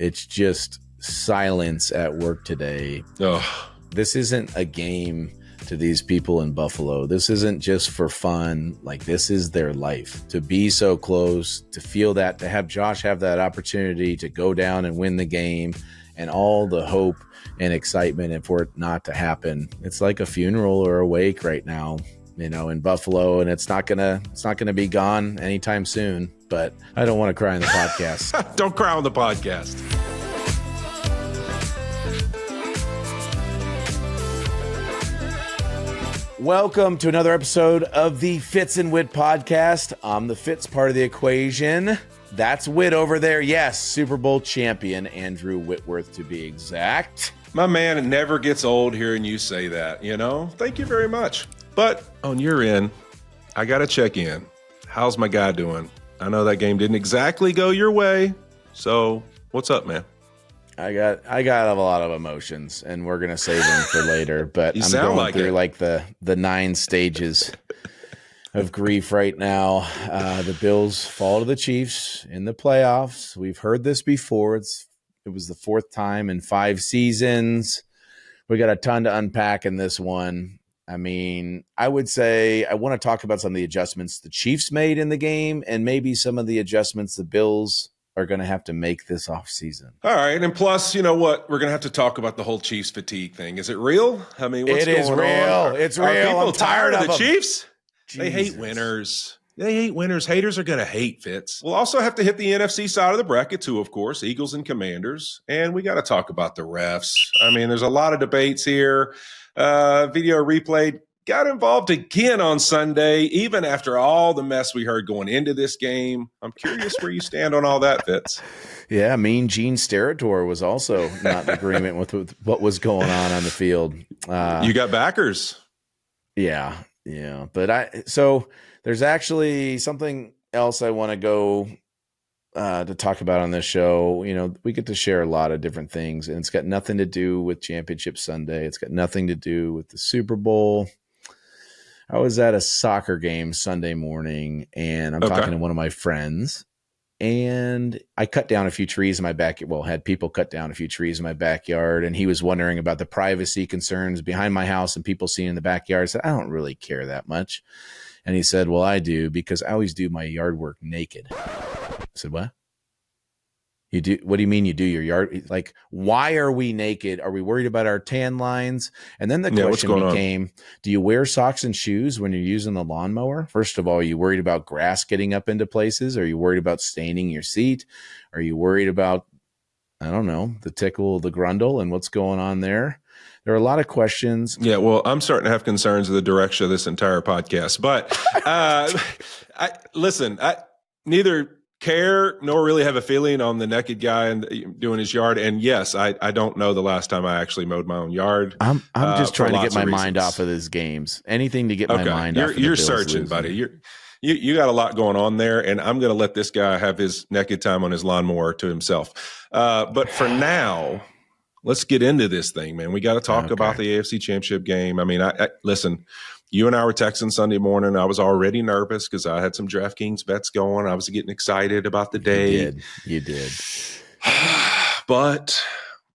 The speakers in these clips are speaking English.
It's just silence at work today. Oh. This isn't a game to these people in Buffalo. This isn't just for fun. Like, this is their life. To be so close, to feel that, to have Josh have that opportunity to go down and win the game, and all the hope and excitement, and for it not to happen. It's like a funeral or a wake right now, in Buffalo, and it's not gonna be gone anytime soon. But I don't want to cry on the podcast. Don't cry on the podcast. Welcome to another episode of the Fitz and Whit podcast. I'm the Fitz part of the equation. That's Whit over there. Yes, Super Bowl champion Andrew Whitworth to be exact. My man, it never gets old hearing you say that, Thank you very much. But on your end, I got to check in. How's my guy doing? I know that game didn't exactly go your way. So what's up, man? I got a lot of emotions, and we're gonna save them for later. But I'm going through like the 9 stages of grief right now. The Bills fall to the Chiefs in the playoffs. We've heard this before. It was the 4th time in 5 seasons. We got a ton to unpack in this one. I mean, I would say I want to talk about some of the adjustments the Chiefs made in the game, and maybe some of the adjustments the Bills are going to have to make this offseason. All right. And plus, you know what? We're going to have to talk about the whole Chiefs fatigue thing. Is it real? I mean, what's going on? It is real. It's real. Are people I'm tired of the them. Chiefs? Jesus. They hate winners. They hate winners. Haters are going to hate, Fitz. We'll also have to hit the NFC side of the bracket too, of course, Eagles and Commanders. And we got to talk about the refs. I mean, there's a lot of debates here. Video replay got involved again on Sunday, even after all the mess we heard going into this game. I'm curious where you stand on all that, Fitz. Yeah, Mean Gene Steratore was also not in agreement with what was going on the field. You got backers. Yeah. But so there's actually something else I want to go to talk about on this show. We get to share a lot of different things, and it's got nothing to do with Championship Sunday. It's got nothing to do with the Super Bowl. I was at a soccer game Sunday morning, and I'm talking to one of my friends, and I cut down a few trees in my backyard. Well, had people cut down a few trees in my backyard, and he was wondering about the privacy concerns behind my house and people seeing in the backyard. I said, I don't really care that much. And he said, well, I do, because I always do my yard work naked. I said, what? You do? What do you mean you do your yard? Like, why are we naked? Are we worried about our tan lines? And then the question became, do you wear socks and shoes when you're using the lawnmower? First of all, are you worried about grass getting up into places? Are you worried about staining your seat? Are you worried about, I don't know, the tickle, the grundle, and what's going on there? There are a lot of questions. Yeah, well, I'm starting to have concerns of the direction of this entire podcast. But I neither care nor really have a feeling on the naked guy and doing his yard. And yes, I don't know the last time I actually mowed my own yard. I'm just trying to get my mind off of these games. Anything to get my mind off of the You're Bills searching, losing. buddy. You got a lot going on there, and I'm going to let this guy have his naked time on his lawnmower to himself. But for now, let's get into this thing, man. We got to talk about the AFC Championship game. I mean, I listen, you and I were texting Sunday morning. I was already nervous because I had some DraftKings bets going. I was getting excited about the day. You did. But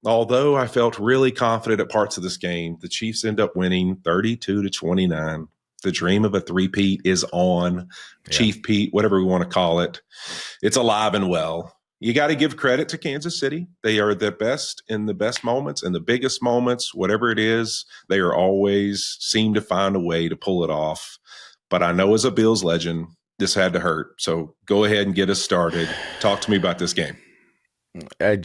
although I felt really confident at parts of this game, the Chiefs end up winning 32-29. The dream of a three-peat is on. Yeah. Chief Pete, whatever we want to call it. It's alive and well. You got to give credit to Kansas City. They are the best in the best moments and the biggest moments, whatever it is. They are always seem to find a way to pull it off. But I know as a Bills legend, this had to hurt. So go ahead and get us started. Talk to me about this game. I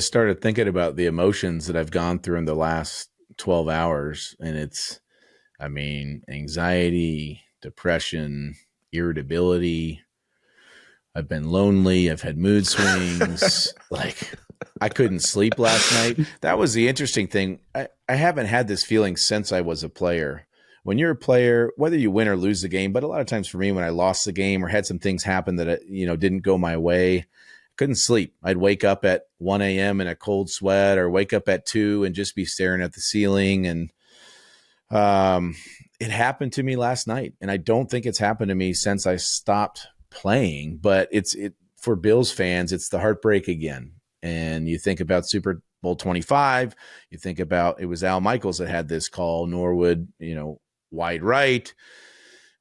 started thinking about the emotions that I've gone through in the last 12 hours. And it's, anxiety, depression, irritability. I've been lonely. I've had mood swings. Like, I couldn't sleep last night. That was the interesting thing. I haven't had this feeling since I was a player. When you're a player, whether you win or lose the game, but a lot of times for me, when I lost the game or had some things happen that, didn't go my way, I couldn't sleep. I'd wake up at 1 a.m. in a cold sweat, or wake up at 2 and just be staring at the ceiling. And it happened to me last night. And I don't think it's happened to me since I stopped playing, but it for Bills fans, it's the heartbreak again. And you think about Super Bowl 25, you think about, it was Al Michaels that had this call, Norwood, wide right.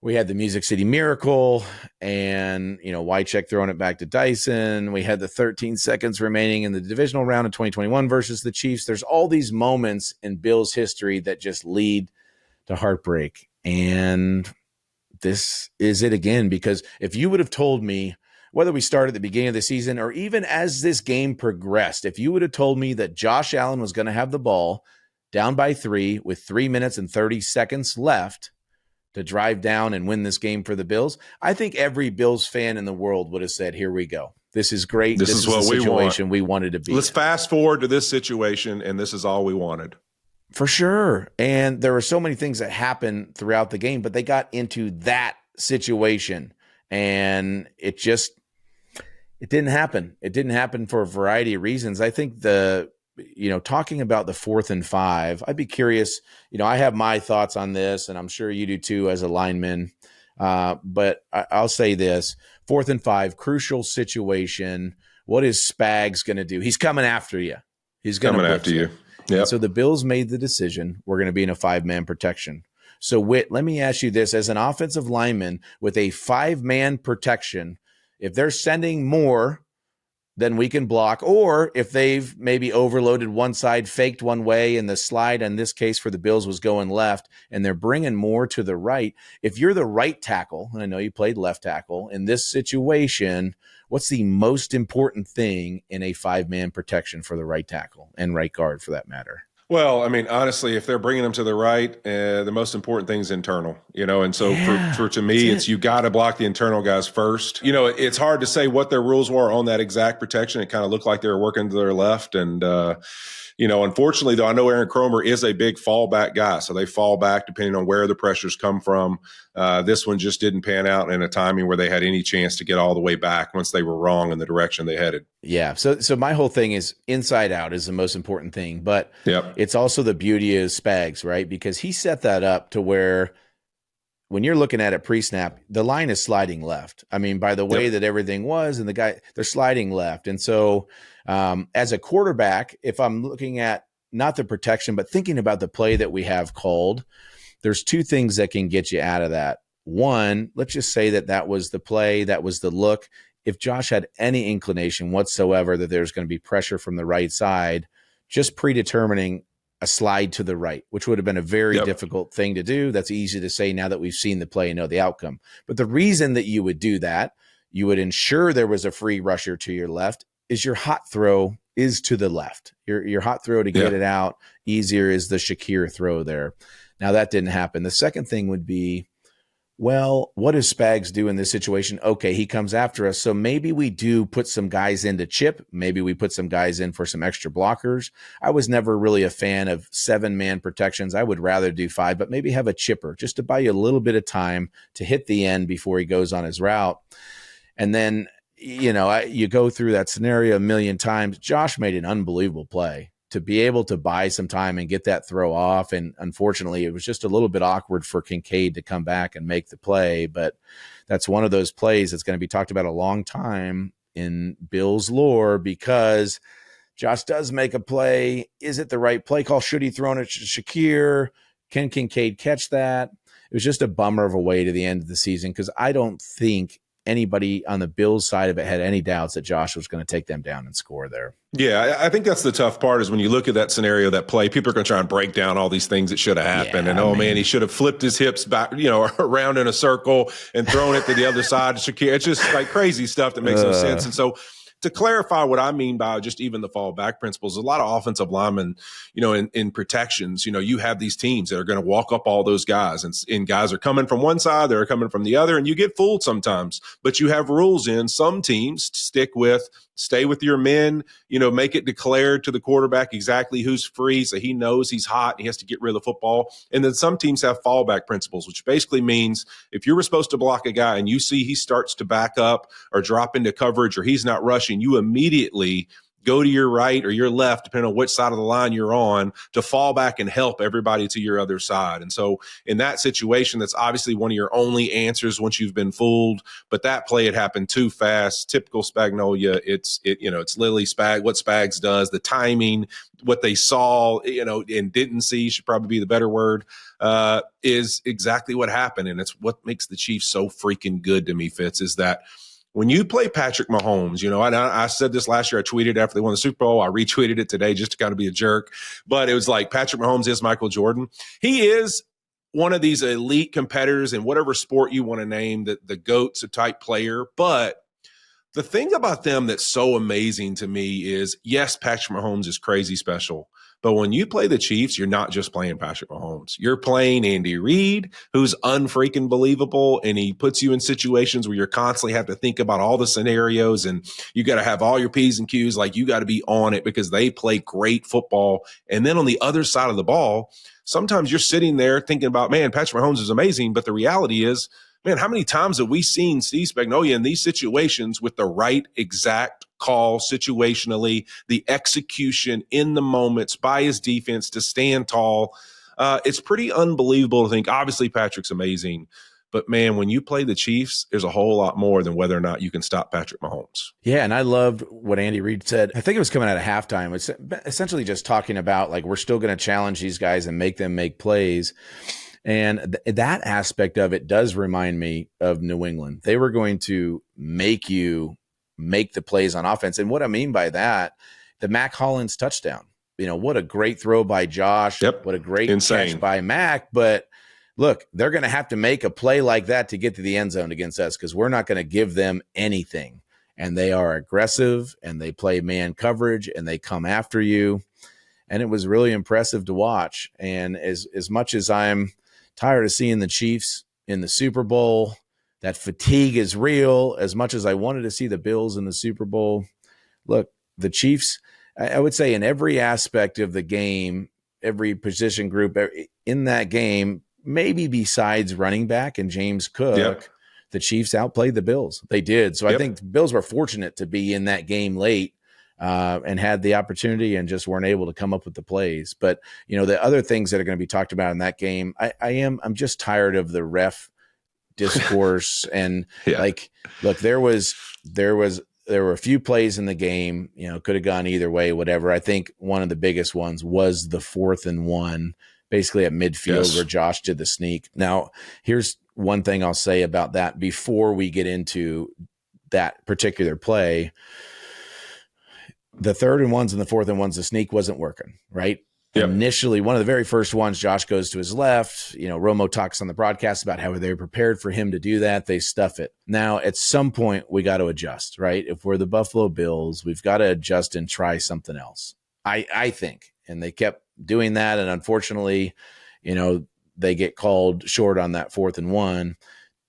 We had the Music City Miracle and, Wycheck throwing it back to Dyson. We had the 13 seconds remaining in the divisional round of 2021 versus the Chiefs. There's all these moments in Bills history that just lead to heartbreak. And this is it again, because if you would have told me, whether we started at the beginning of the season or even as this game progressed, if you would have told me that Josh Allen was going to have the ball down by 3 with 3 minutes and 30 seconds left to drive down and win this game for the Bills, I think every Bills fan in the world would have said, here we go. This is great. This is what the situation we wanted to be. Let's fast forward to this situation, and this is all we wanted. For sure. And there were so many things that happened throughout the game, but they got into that situation, and it didn't happen. It didn't happen for a variety of reasons. I think talking about the 4th and 5, I'd be curious, I have my thoughts on this, and I'm sure you do too as a lineman. But I'll say this: 4th and 5, crucial situation. What is Spags going to do? He's coming after you. He's going to coming after you. Yeah. So the Bills made the decision, we're going to be in a 5-man protection. So Whit, let me ask you this: as an offensive lineman with a 5-man protection, if they're sending more than we can block, or if they've maybe overloaded one side, faked one way, and the slide in this case for the Bills was going left, and they're bringing more to the right. If you're the right tackle, and I know you played left tackle, in this situation, what's the most important thing in a 5-man protection for the right tackle and right guard for that matter? Well, I mean, honestly, if they're bringing them to the right, the most important thing is internal, and so to me, it's you got to block the internal guys first. It's hard to say what their rules were on that exact protection. It kind of looked like they were working to their left. And, unfortunately, though, I know Aaron Cromer is a big fallback guy, so they fall back depending on where the pressures come from. This one just didn't pan out in a timing where they had any chance to get all the way back once they were wrong in the direction they headed. Yeah. So my whole thing is inside out is the most important thing, but It's also the beauty of Spags, right? Because he set that up to where when you're looking at it pre-snap, the line is sliding left. I mean, by the way that everything was, and they're sliding left. And so as a quarterback, if I'm looking at not the protection, but thinking about the play that we have called, there's 2 things that can get you out of that. One, let's just say that was the play, that was the look. If Josh had any inclination whatsoever that there's going to be pressure from the right side, just predetermining a slide to the right, which would have been a very difficult thing to do. That's easy to say now that we've seen the play and know the outcome. But the reason that you would do that, you would ensure there was a free rusher to your left, is your hot throw is to the left. Your hot throw to get it out easier is the Shakir throw there. Now that didn't happen. The second thing would be, well, what does Spags do in this situation? Okay, he comes after us. So maybe we do put some guys in to chip. Maybe we put some guys in for some extra blockers. I was never really a fan of 7-man protections. I would rather do 5, but maybe have a chipper just to buy you a little bit of time to hit the end before he goes on his route. And then, you go through that scenario a million times. Josh made an unbelievable play to be able to buy some time and get that throw off. And unfortunately, it was just a little bit awkward for Kincaid to come back and make the play. But that's one of those plays that's going to be talked about a long time in Bills lore, because Josh does make a play. Is it the right play call? Should he throw it to Shakir? Can Kincaid catch that? It was just a bummer of a way to the end of the season, because I don't think anybody on the Bills side of it had any doubts that Josh was going to take them down and score there. Yeah, I think that's the tough part is when you look at that scenario, that play, people are going to try and break down all these things that should have happened. Yeah, and, man, he should have flipped his hips back, around in a circle and thrown it to the other side. Shakir, it's just like crazy stuff that makes no sense. And so to clarify what I mean by just even the fallback principles, a lot of offensive linemen, in protections, you have these teams that are going to walk up all those guys, and guys are coming from one side, they're coming from the other, and you get fooled sometimes. But you have rules in some teams to stay with your men, make it declared to the quarterback exactly who's free, so he knows he's hot and he has to get rid of the football. And then some teams have fallback principles, which basically means if you were supposed to block a guy and you see he starts to back up or drop into coverage or he's not rushing, you immediately go to your right or your left, depending on which side of the line you're on, to fall back and help everybody to your other side. And so in that situation, that's obviously one of your only answers once you've been fooled. But that play had happened too fast. Typical Spagnolia. It's Lily Spag, what Spags does, the timing, what they saw, and didn't see, should probably be the better word, is exactly what happened. And it's what makes the Chiefs so freaking good to me, Fitz, is that when you play Patrick Mahomes, I said this last year, I tweeted after they won the Super Bowl, I retweeted it today just to kind of be a jerk, but it was like Patrick Mahomes is Michael Jordan. He is one of these elite competitors in whatever sport you want to name, the GOAT's a type player. But the thing about them that's so amazing to me is, yes, Patrick Mahomes is crazy special. But when you play the Chiefs, you're not just playing Patrick Mahomes. You're playing Andy Reid, who's unfreaking believable, and he puts you in situations where you're constantly have to think about all the scenarios, and you got to have all your P's and Q's. Like, you got to be on it because they play great football. And then on the other side of the ball, sometimes you're sitting there thinking about, man, Patrick Mahomes is amazing. But the reality is, man, how many times have we seen Steve Spagnuolo in these situations with the right exact call situationally, the execution in the moments by his defense to stand tall? It's pretty unbelievable to think, obviously, Patrick's amazing. But, man, when you play the Chiefs, there's a whole lot more than whether or not you can stop Patrick Mahomes. Yeah, and I loved what Andy Reid said. I think it was coming out of halftime. It's essentially just talking about, like, we're still going to challenge these guys and make them make plays. And that aspect of it does remind me of New England. They were going to make you make the plays on offense. And what I mean by that, the Mac Hollins touchdown, what a great throw by Josh. Yep. What a great Insane catch by Mac. But look, they're going to have to make a play like that to get to the end zone against us, because we're not going to give them anything. And they are aggressive, and they play man coverage, and they come after you. And it was really impressive to watch. And as much as I'm tired of seeing the Chiefs in the Super Bowl, that fatigue is real. As much as I wanted to see the Bills in the Super Bowl, look, the Chiefs, I would say in every aspect of the game, every position group in that game, maybe besides running back and James Cook, the Chiefs outplayed the Bills. They did. So I think the Bills were fortunate to be in that game late and had the opportunity and just weren't able to come up with the plays. But, the other things that are going to be talked about in that game, I'm just tired of the ref discourse. And look, there were a few plays in the game, could have gone either way, whatever. I think one of the biggest ones was the 4th and 1, basically at midfield, where Josh did the sneak. Now, here's one thing I'll say about that before we get into that particular play. The 3rd and 1s and the 4th and 1s, the sneak wasn't working, right? Yep. Initially, one of the very first ones, Josh goes to his left. Romo talks on the broadcast about how they were prepared for him to do that. They stuff it. Now, at some point, we got to adjust, right? If we're the Buffalo Bills, we've got to adjust and try something else, I think. And they kept doing that. And unfortunately, they get called short on that 4th and 1.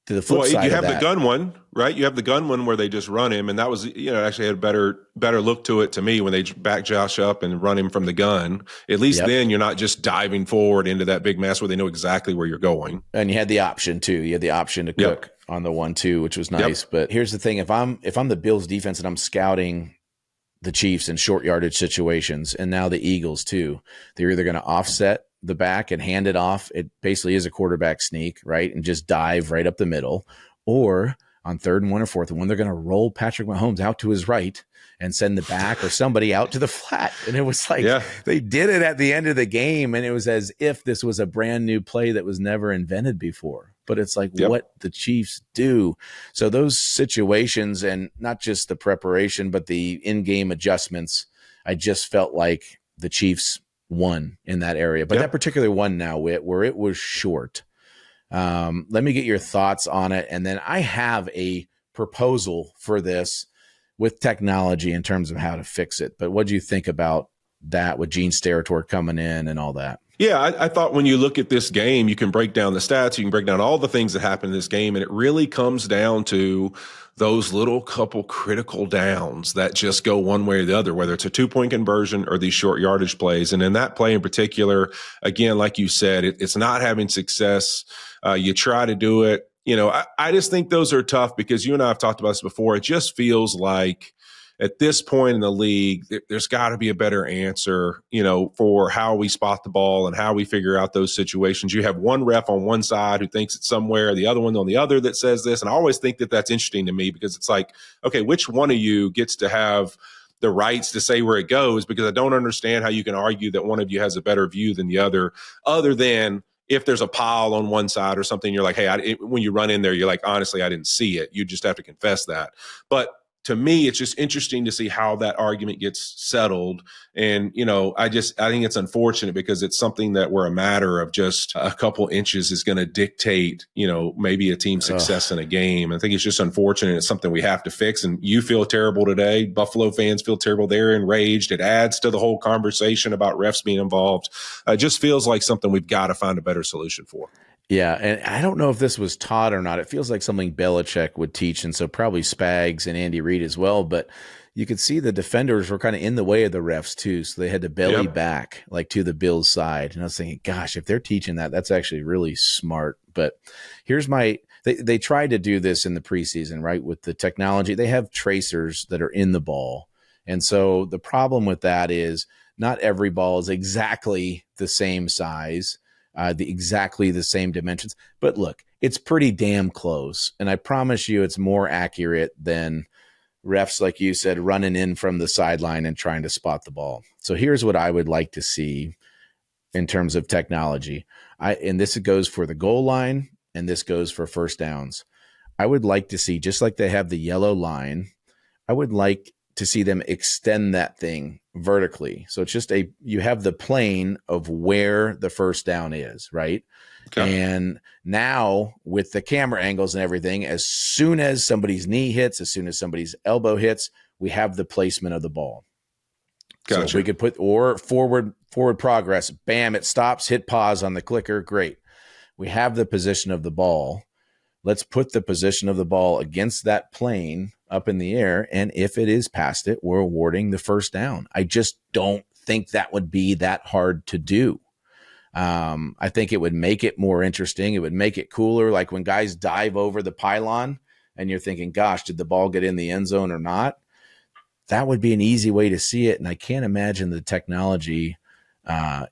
To the flip side, you have the gun one, right? You have the gun one where they just run him, and that was, actually had a better look to it to me when they back Josh up and run him from the gun. At least then you're not just diving forward into that big mess where they know exactly where you're going. And you had the option too. You had the option to cook on the 1-2, which was nice. But here's the thing: if I'm the Bills defense and I'm scouting the Chiefs in short yardage situations, and now the Eagles too, they're either going to offset the back and hand it off. It basically is a quarterback sneak, right? And just dive right up the middle. Or on 3rd and 1 or 4th and 1, they're going to roll Patrick Mahomes out to his right and send the back or somebody out to the flat. And it was like, they did it at the end of the game. And it was as if this was a brand new play that was never invented before. But it's like what the Chiefs do. So those situations, and not just the preparation, but the in-game adjustments, I just felt like the Chiefs won in that area. But that particular one now, where it was short, let me get your thoughts on it. And then I have a proposal for this with technology in terms of how to fix it. But what do you think about that with Gene Steratore coming in and all that? Yeah, I thought when you look at this game, you can break down the stats, you can break down all the things that happened in this game, and it really comes down to those little couple critical downs that just go one way or the other, whether it's a 2-point conversion or these short yardage plays. And in that play in particular, again, like you said, it's not having success. You try to do it. I just think those are tough because you and I have talked about this before. It just feels like, at this point in the league, there's got to be a better answer, for how we spot the ball and how we figure out those situations. You have one ref on one side who thinks it's somewhere, the other one on the other that says this. And I always think that that's interesting to me, because it's like, okay, which one of you gets to have the rights to say where it goes? Because I don't understand how you can argue that one of you has a better view than the other than if there's a pile on one side or something, you're like, hey, when you run in there, you're like, honestly, I didn't see it. You just have to confess that. But to me, it's just interesting to see how that argument gets settled. And, I think it's unfortunate, because it's something that where a matter of just a couple inches is going to dictate, maybe a team's success in a game. I think it's just unfortunate. It's something we have to fix. And you feel terrible today. Buffalo fans feel terrible. They're enraged. It adds to the whole conversation about refs being involved. It just feels like something we've got to find a better solution for. Yeah, and I don't know if this was taught or not. It feels like something Belichick would teach, and so probably Spags and Andy Reid as well. But you could see the defenders were kind of in the way of the refs too, so they had to belly back like to the Bills' side. And I was thinking, gosh, if they're teaching that, that's actually really smart. But here's they tried to do this in the preseason, right? With the technology, they have tracers that are in the ball. And so the problem with that is not every ball is exactly the same size. Exactly the same dimensions. But look, it's pretty damn close. And I promise you it's more accurate than refs, like you said, running in from the sideline and trying to spot the ball. So here's what I would like to see in terms of technology. And this goes for the goal line, and this goes for first downs. I would like to see, just like they have the yellow line, I would like to see them extend that thing vertically. So it's just you have the plane of where the first down is, right? Okay. And now with the camera angles and everything, as soon as somebody's knee hits, as soon as somebody's elbow hits, we have the placement of the ball. Gotcha. So we could put, or forward progress, bam, it stops, hit pause on the clicker. Great. We have the position of the ball. Let's put the position of the ball against that plane up in the air. And if it is past it, we're awarding the first down. I just don't think that would be that hard to do. I think it would make it more interesting. It would make it cooler. Like when guys dive over the pylon and you're thinking, gosh, did the ball get in the end zone or not? That would be an easy way to see it. And I can't imagine the technology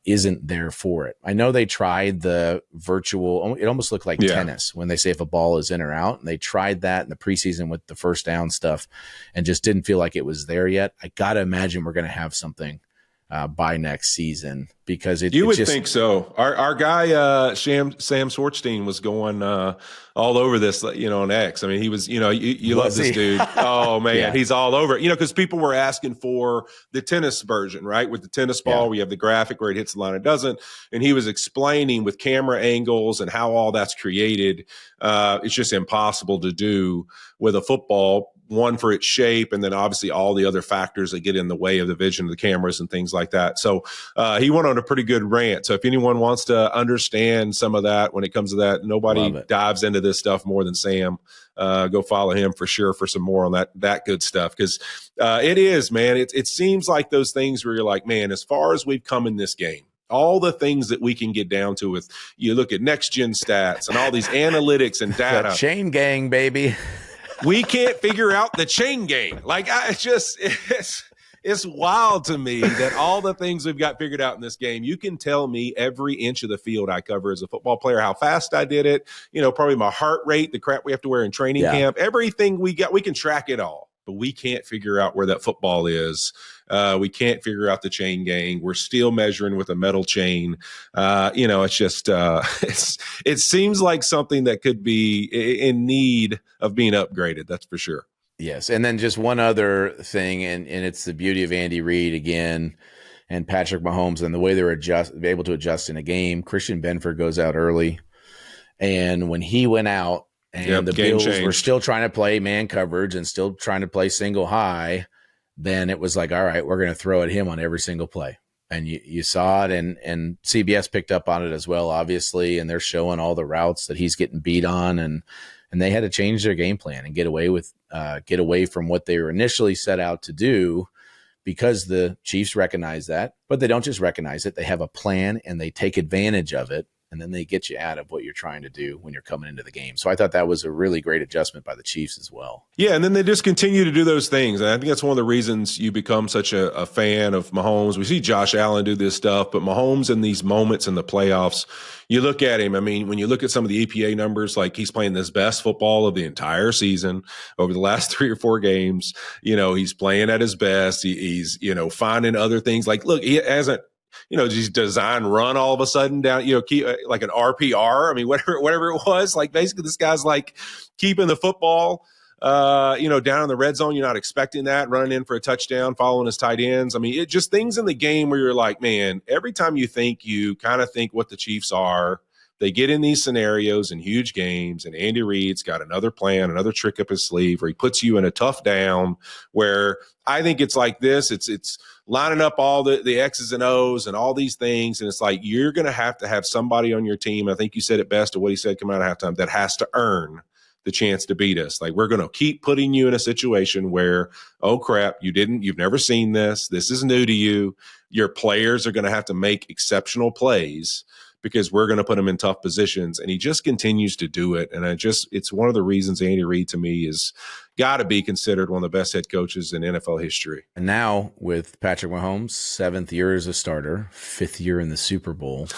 isn't there for it. I know they tried the virtual, it almost looked like tennis when they say if a ball is in or out, and they tried that in the preseason with the first down stuff and just didn't feel like it was there yet. I got to imagine we're going to have something by next season, because you would think so. Our guy Sam Swartzstein was going all over this, on X. I mean, he was, you love this dude. Oh man, he's all over it. Because people were asking for the tennis version, right? With the tennis ball, we have the graphic where it hits the line, it doesn't, and he was explaining with camera angles and how all that's created. It's just impossible to do with a football. One, for its shape, and then obviously all the other factors that get in the way of the vision of the cameras and things like that. So he went on a pretty good rant. So if anyone wants to understand some of that when it comes to that, nobody dives into this stuff more than Sam. Go follow him for sure for some more on that good stuff. Because it is, man, it seems like those things where you're like, man, as far as we've come in this game, all the things that we can get down to with, you look at next gen stats and all these analytics and data. Chain gang, baby. We can't figure out the chain gang. Like, it's wild to me that all the things we've got figured out in this game, you can tell me every inch of the field I cover as a football player, how fast I did it, probably my heart rate, the crap we have to wear in training camp, everything we got, we can track it all, but we can't figure out where that football is. We can't figure out the chain gang. We're still measuring with a metal chain. It's just, it seems like something that could be in need of being upgraded. That's for sure. Yes. And then just one other thing, and it's the beauty of Andy Reid again and Patrick Mahomes and the way they're able to adjust in a game. Christian Benford goes out early. And when he went out and the Bills were still trying to play man coverage and still trying to play single high, then it was like, all right, we're going to throw at him on every single play. And you saw it, and CBS picked up on it as well, obviously, and they're showing all the routes that he's getting beat on, and they had to change their game plan and get away from what they were initially set out to do, because the Chiefs recognize that. But they don't just recognize it; they have a plan and they take advantage of it. and then they get you out of what you're trying to do when you're coming into the game. So I thought that was a really great adjustment by the Chiefs as well. Yeah, and then they just continue to do those things. And I think that's one of the reasons you become such a fan of Mahomes. We see Josh Allen do this stuff, but Mahomes in these moments in the playoffs, you look at him. I mean, when you look at some of the EPA numbers, like he's playing his best football of the entire season over the last 3 or 4 games. He's playing at his best. He's finding other things. Like, look, he hasn't, just design run all of a sudden down, keep like an RPR. I mean, whatever it was, like basically this guy's like keeping the football, down in the red zone. You're not expecting that, running in for a touchdown, following his tight ends. I mean, it just things in the game where you're like, man, every time you kind of think what the Chiefs are, they get in these scenarios in huge games, and Andy Reid's got another plan, another trick up his sleeve where he puts you in a tough down where I think it's like this. It's lining up all the X's and O's and all these things. And it's like, you're going to have somebody on your team. I think you said it best of what he said coming out of halftime, that has to earn the chance to beat us. Like, we're going to keep putting you in a situation where, oh crap, you've never seen this. This is new to you. Your players are going to have to make exceptional plays because we're going to put them in tough positions. And he just continues to do it. And it's one of the reasons Andy Reid to me is got to be considered one of the best head coaches in NFL history. And now with Patrick Mahomes, 7th year as a starter, 5th year in the Super Bowl.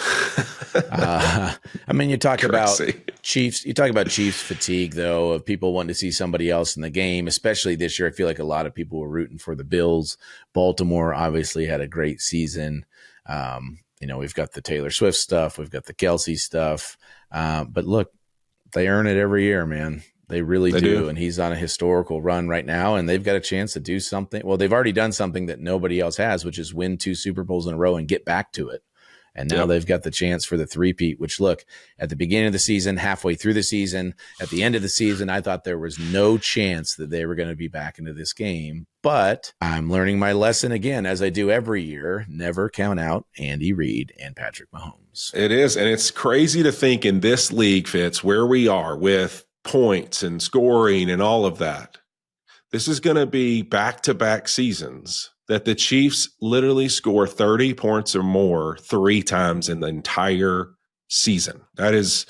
You talk about Chiefs fatigue, though, of people wanting to see somebody else in the game, especially this year. I feel like a lot of people were rooting for the Bills. Baltimore obviously had a great season. We've got the Taylor Swift stuff. We've got the Kelsey stuff. But look, they earn it every year, man. They really do. And he's on a historical run right now, and they've got a chance to do something. Well, they've already done something that nobody else has, which is win 2 Super Bowls in a row and get back to it. And now they've got the chance for the three-peat, which, look, at the beginning of the season, halfway through the season, at the end of the season, I thought there was no chance that they were going to be back into this game. But I'm learning my lesson again, as I do every year. Never count out Andy Reid and Patrick Mahomes. It is. And it's crazy to think in this league, Fitz, where we are with points and scoring and all of that. This is going to be back-to-back seasons that the Chiefs literally score 30 points or more 3 times in the entire season. That is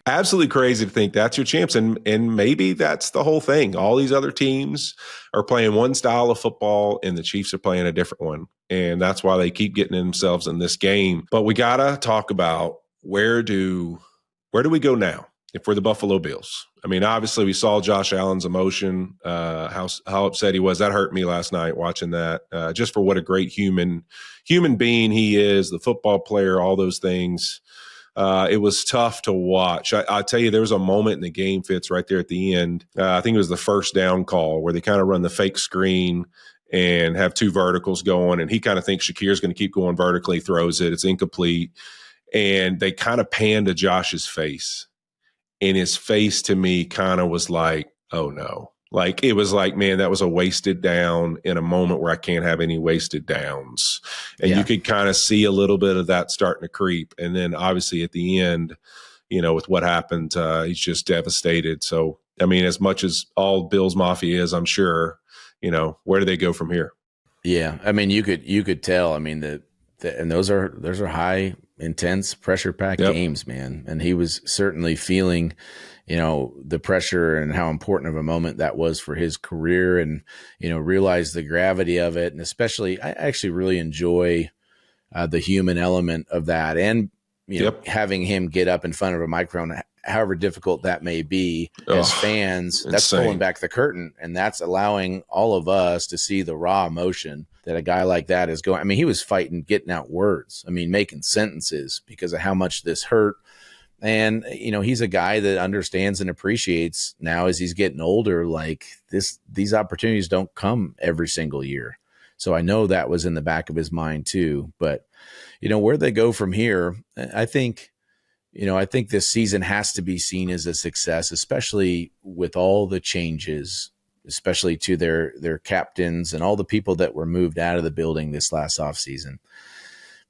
absolutely crazy to think that's your champs. And maybe that's the whole thing. All these other teams are playing one style of football and the Chiefs are playing a different one. And that's why they keep getting themselves in this game. But we got to talk about where do we go now if we're the Buffalo Bills? I mean, obviously we saw Josh Allen's emotion, how upset he was. That hurt me last night watching that, just for what a great human being he is, the football player, all those things. It was tough to watch. I'll tell you, there was a moment in the game, Fitz, right there at the end. I think it was the first down call where they kind of run the fake screen and have 2 verticals going, and he kind of thinks Shakir's going to keep going vertically, throws it. It's incomplete. And they kind of pan to Josh's face. And his face to me kind of was like, oh no. Like, it was like, man, that was a wasted down in a moment where I can't have any wasted downs. And you could kind of see a little bit of that starting to creep. And then obviously at the end, with what happened, he's just devastated. So, I mean, as much as all Bills Mafia is, I'm sure, where do they go from here? Yeah. I mean, you could tell, I mean, and those are high, intense, pressure-packed games, man. And he was certainly feeling, the pressure and how important of a moment that was for his career, and, realized the gravity of it. And especially, I actually really enjoy the human element of that. And, having him get up in front of a microphone, however difficult that may be, as fans, that's pulling back the curtain, and that's allowing all of us to see the raw emotion that a guy like that is going. I mean, he was fighting, getting out words. I mean, making sentences because of how much this hurt. And, he's a guy that understands and appreciates now as he's getting older, like these opportunities don't come every single year. So I know that was in the back of his mind too. But, where they go from here, I think this season has to be seen as a success, especially with all the changes, especially to their captains and all the people that were moved out of the building this last offseason.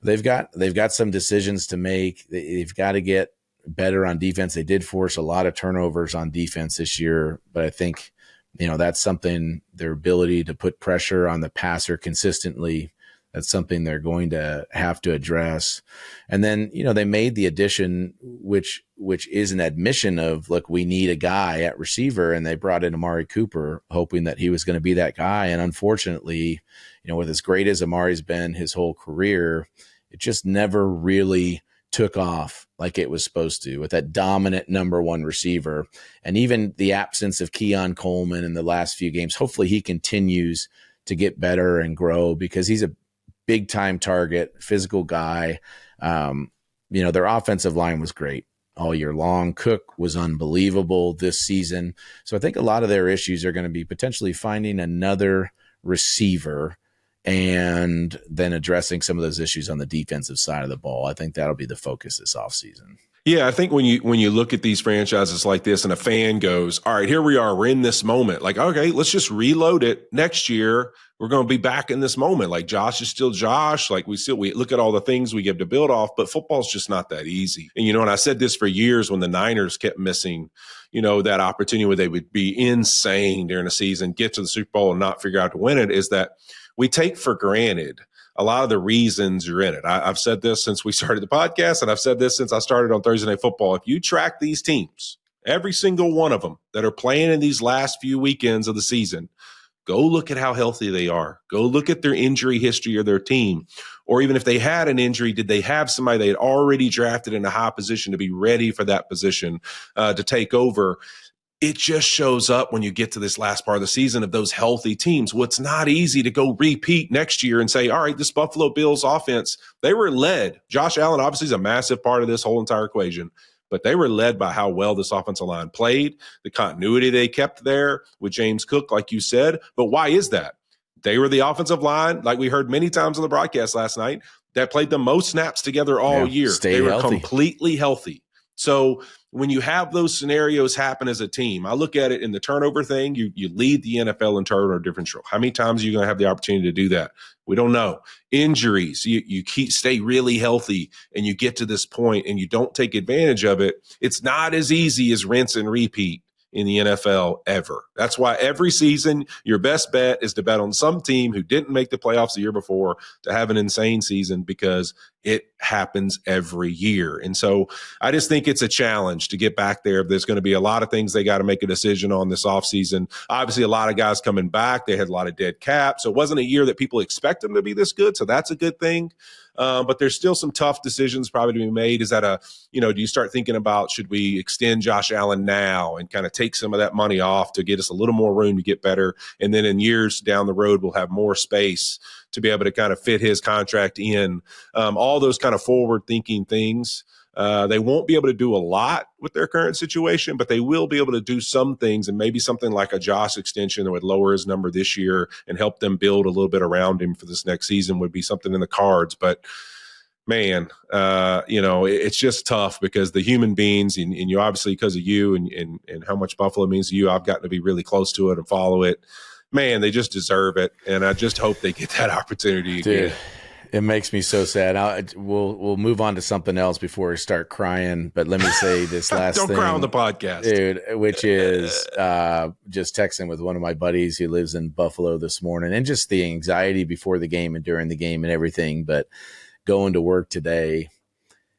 They've got some decisions to make. They've got to get better on defense. They did force a lot of turnovers on defense this year, but I think, that's something, their ability to put pressure on the passer consistently, That's something they're going to have to address. And then, they made the addition, which is an admission of, look, we need a guy at receiver. And they brought in Amari Cooper, hoping that he was going to be that guy. And unfortunately, with as great as Amari's been his whole career, it just never really took off like it was supposed to, with that dominant number one receiver. And even the absence of Keon Coleman in the last few games, hopefully he continues to get better and grow, because he's a big time target, physical guy. Their offensive line was great all year long. Cook was unbelievable this season. So I think a lot of their issues are going to be potentially finding another receiver and then addressing some of those issues on the defensive side of the ball. I think that'll be the focus this offseason. Yeah, I think when you look at these franchises like this and a fan goes, all right, here we are, we're in this moment. Like, okay, let's just reload it. Next year, we're going to be back in this moment. Like, Josh is still Josh. Like, we look at all the things we give to build off, but football's just not that easy. And, and I said this for years when the Niners kept missing, that opportunity where they would be insane during the season, get to the Super Bowl and not figure out to win it, is that we take for granted a lot of the reasons you're in it. I've said this since we started the podcast, and I've said this since I started on Thursday Night Football. If you track these teams, every single one of them that are playing in these last few weekends of the season, go look at how healthy they are. Go look at their injury history of their team. Or even if they had an injury, did they have somebody they had already drafted in a high position to be ready for that position to take over? It just shows up when you get to this last part of the season of those healthy teams. What's not easy to go repeat next year and say, all right, this Buffalo Bills offense, they were led. Josh Allen obviously is a massive part of this whole entire equation, but they were led by how well this offensive line played, the continuity they kept there with James Cook, like you said. But why is that? They were the offensive line, like we heard many times on the broadcast last night, that played the most snaps together all year. They were completely healthy. So when you have those scenarios happen as a team, I look at it in the turnover thing. You lead the NFL in turnover differential. How many times are you going to have the opportunity to do that? We don't know. Injuries, you stay really healthy and you get to this point and you don't take advantage of it. It's not as easy as rinse and repeat in the NFL ever. That's why every season, your best bet is to bet on some team who didn't make the playoffs the year before to have an insane season, because it happens every year. And so I just think it's a challenge to get back there. There's going to be a lot of things they got to make a decision on this offseason. Obviously, a lot of guys coming back. They had a lot of dead cap. So it wasn't a year that people expect them to be this good. So that's a good thing. But there's still some tough decisions probably to be made. Is that do you start thinking about, should we extend Josh Allen now and kind of take some of that money off to get us a little more room to get better? And then in years down the road, we'll have more space to be able to kind of fit his contract in. All those kind of forward thinking things. They won't be able to do a lot with their current situation, but they will be able to do some things, and maybe something like a Josh extension that would lower his number this year and help them build a little bit around him for this next season would be something in the cards. But man, it's just tough because the human beings, and you obviously, because of you and how much Buffalo means to you, I've gotten to be really close to it and follow it. Man, they just deserve it, and I just hope they get that opportunity again. It makes me so sad. We'll move on to something else before we start crying. But let me say this last Don't thing. cry on the podcast, dude, which is just texting with one of my buddies who lives in Buffalo this morning, and just the anxiety before the game and during the game and everything. But going to work today,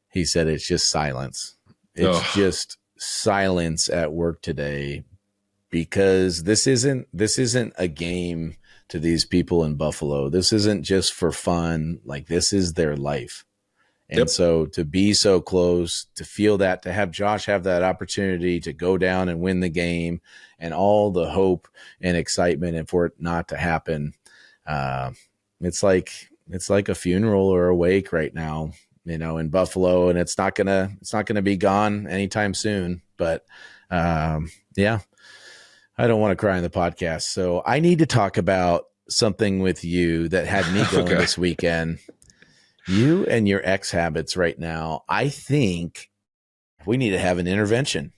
he said it's just silence. It's just silence at work today, because this isn't a game to these people in Buffalo. This isn't just for fun. Like, this is their life. And so to be so close, to feel that, to have Josh have that opportunity to go down and win the game, and all the hope and excitement, and for it not to happen, it's like a funeral or a wake right now, in Buffalo, and it's not gonna be gone anytime soon. But yeah. I don't want to cry in the podcast, so I need to talk about something with you that had me going this weekend. You and your ex habits right now. I think we need to have an intervention.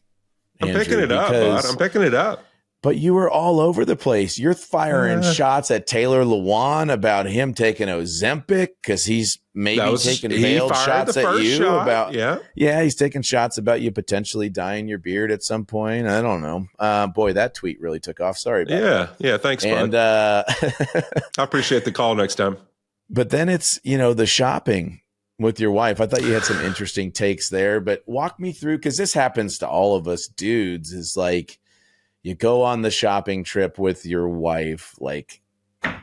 I'm picking it up, bud. I'm picking it up. But you were all over the place. You're firing shots at Taylor Lewan about him taking Ozempic because he's taking veiled shots at you about he's taking shots about you potentially dyeing your beard at some point. I don't know. Boy, that tweet really took off. Sorry about that. Yeah. Thanks, bud. And I appreciate the call next time. But then it's, the shopping with your wife. I thought you had some interesting takes there, but walk me through, because this happens to all of us dudes, is like you go on the shopping trip with your wife. Like,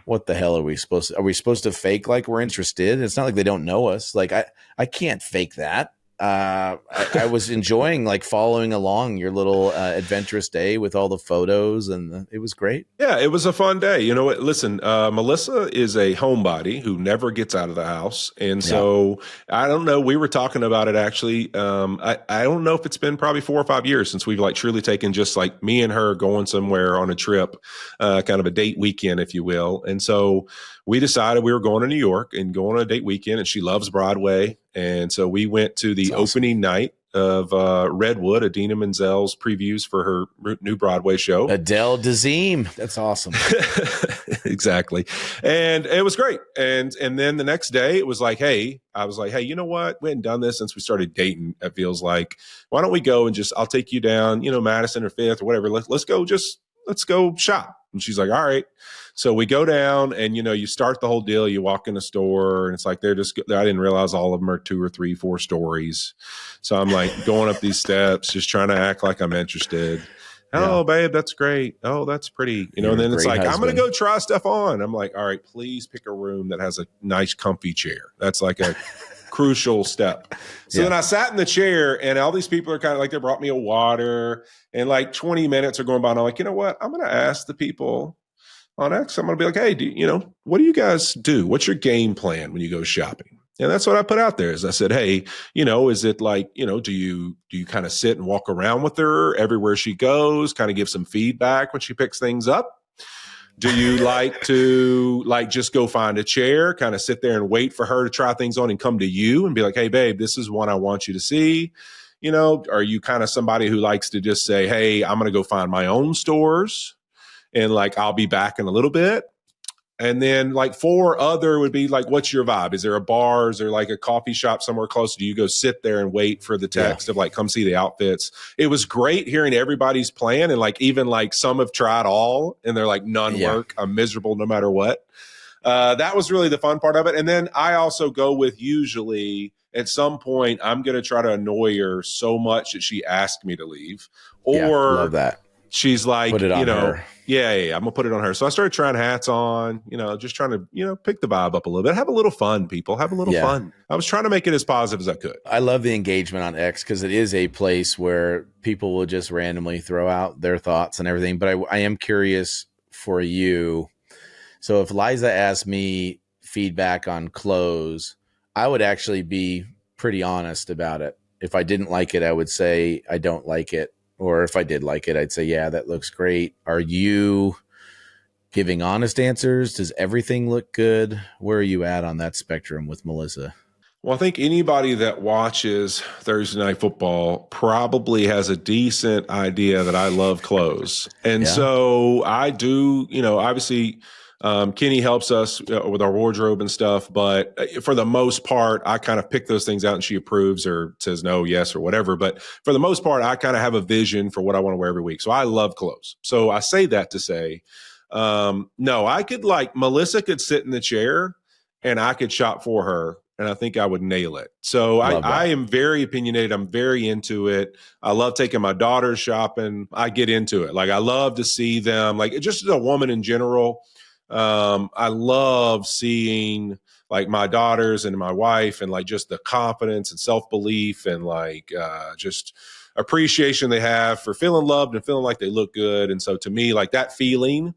what the hell are we supposed to fake like we're interested? It's not like they don't know us. Like I can't fake that. I was enjoying like following along your little adventurous day with all the photos, and it was great. Yeah, it was a fun day. You know what? Listen, Melissa is a homebody who never gets out of the house. And so I don't know. We were talking about it actually. I don't know if it's been probably 4 or 5 years since we've like truly taken just like me and her going somewhere on a trip, kind of a date weekend, if you will. And so we decided we were going to New York and going on a date weekend, and she loves Broadway. And so we went to the opening night of Redwood, Idina Menzel's previews for her new Broadway show. Adele Dazeem. That's awesome. Exactly. And it was great. And then the next day it was like, I was like, hey, you know what? We hadn't done this since we started dating. It feels like, why don't we go and I'll take you down, Madison or Fifth or whatever. Let's go shop. And she's like, all right. So we go down and, you start the whole deal. You walk in the store and it's like, I didn't realize all of them are 2 or 3, 4 stories. So I'm like going up these steps, just trying to act like I'm interested. Oh, babe, that's great. Oh, that's pretty. And then it's like, I'm going to go try stuff on. I'm like, all right, please pick a room that has a nice comfy chair. That's like a crucial step. So then I sat in the chair and all these people are kind of like, they brought me a water and like 20 minutes are going by. And I'm like, you know what? I'm going to ask the people on X. I'm going to be like, hey, what do you guys do? What's your game plan when you go shopping? And that's what I put out there is I said, hey, is it like, do you kind of sit and walk around with her everywhere she goes, kind of give some feedback when she picks things up? Do you like to just go find a chair, kind of sit there and wait for her to try things on and come to you and be like, hey, babe, this is one I want you to see? Are you kind of somebody who likes to just say, hey, I'm going to go find my own stores and like, I'll be back in a little bit? And then like 4 other would be like, what's your vibe? Is there a bar? Is there like a coffee shop somewhere close? Do you go sit there and wait for the text of like, come see the outfits? It was great hearing everybody's plan. And like, even like some have tried all and they're like, none work. I'm miserable no matter what. That was really the fun part of it. And then I also go with usually at some point, I'm going to try to annoy her so much that she asked me to leave. Or love that. She's like, put it on her. I'm going to put it on her. So I started trying hats on, just trying to, pick the vibe up a little bit. Have a little fun, people. Have a little fun. I was trying to make it as positive as I could. I love the engagement on X because it is a place where people will just randomly throw out their thoughts and everything. But I am curious for you. So if Liza asked me feedback on clothes, I would actually be pretty honest about it. If I didn't like it, I would say I don't like it. Or if I did like it, I'd say, yeah, that looks great. Are you giving honest answers? Does everything look good? Where are you at on that spectrum with Melissa? Well, I think anybody that watches Thursday Night Football probably has a decent idea that I love clothes. And so I do, obviously Kenny helps us with our wardrobe and stuff. But for the most part, I kind of pick those things out and she approves or says no, yes, or whatever. But for the most part, I kind of have a vision for what I want to wear every week. So I love clothes. So I say that to say, no, I could Melissa could sit in the chair and I could shop for her. And I think I would nail it. So I am very opinionated. I'm very into it. I love taking my daughters shopping. I get into it. Like I love to see them, like just as a woman in general. I love seeing like my daughters and my wife and like just the confidence and self-belief and like just appreciation they have for feeling loved and feeling like they look good. And so to me, like that feeling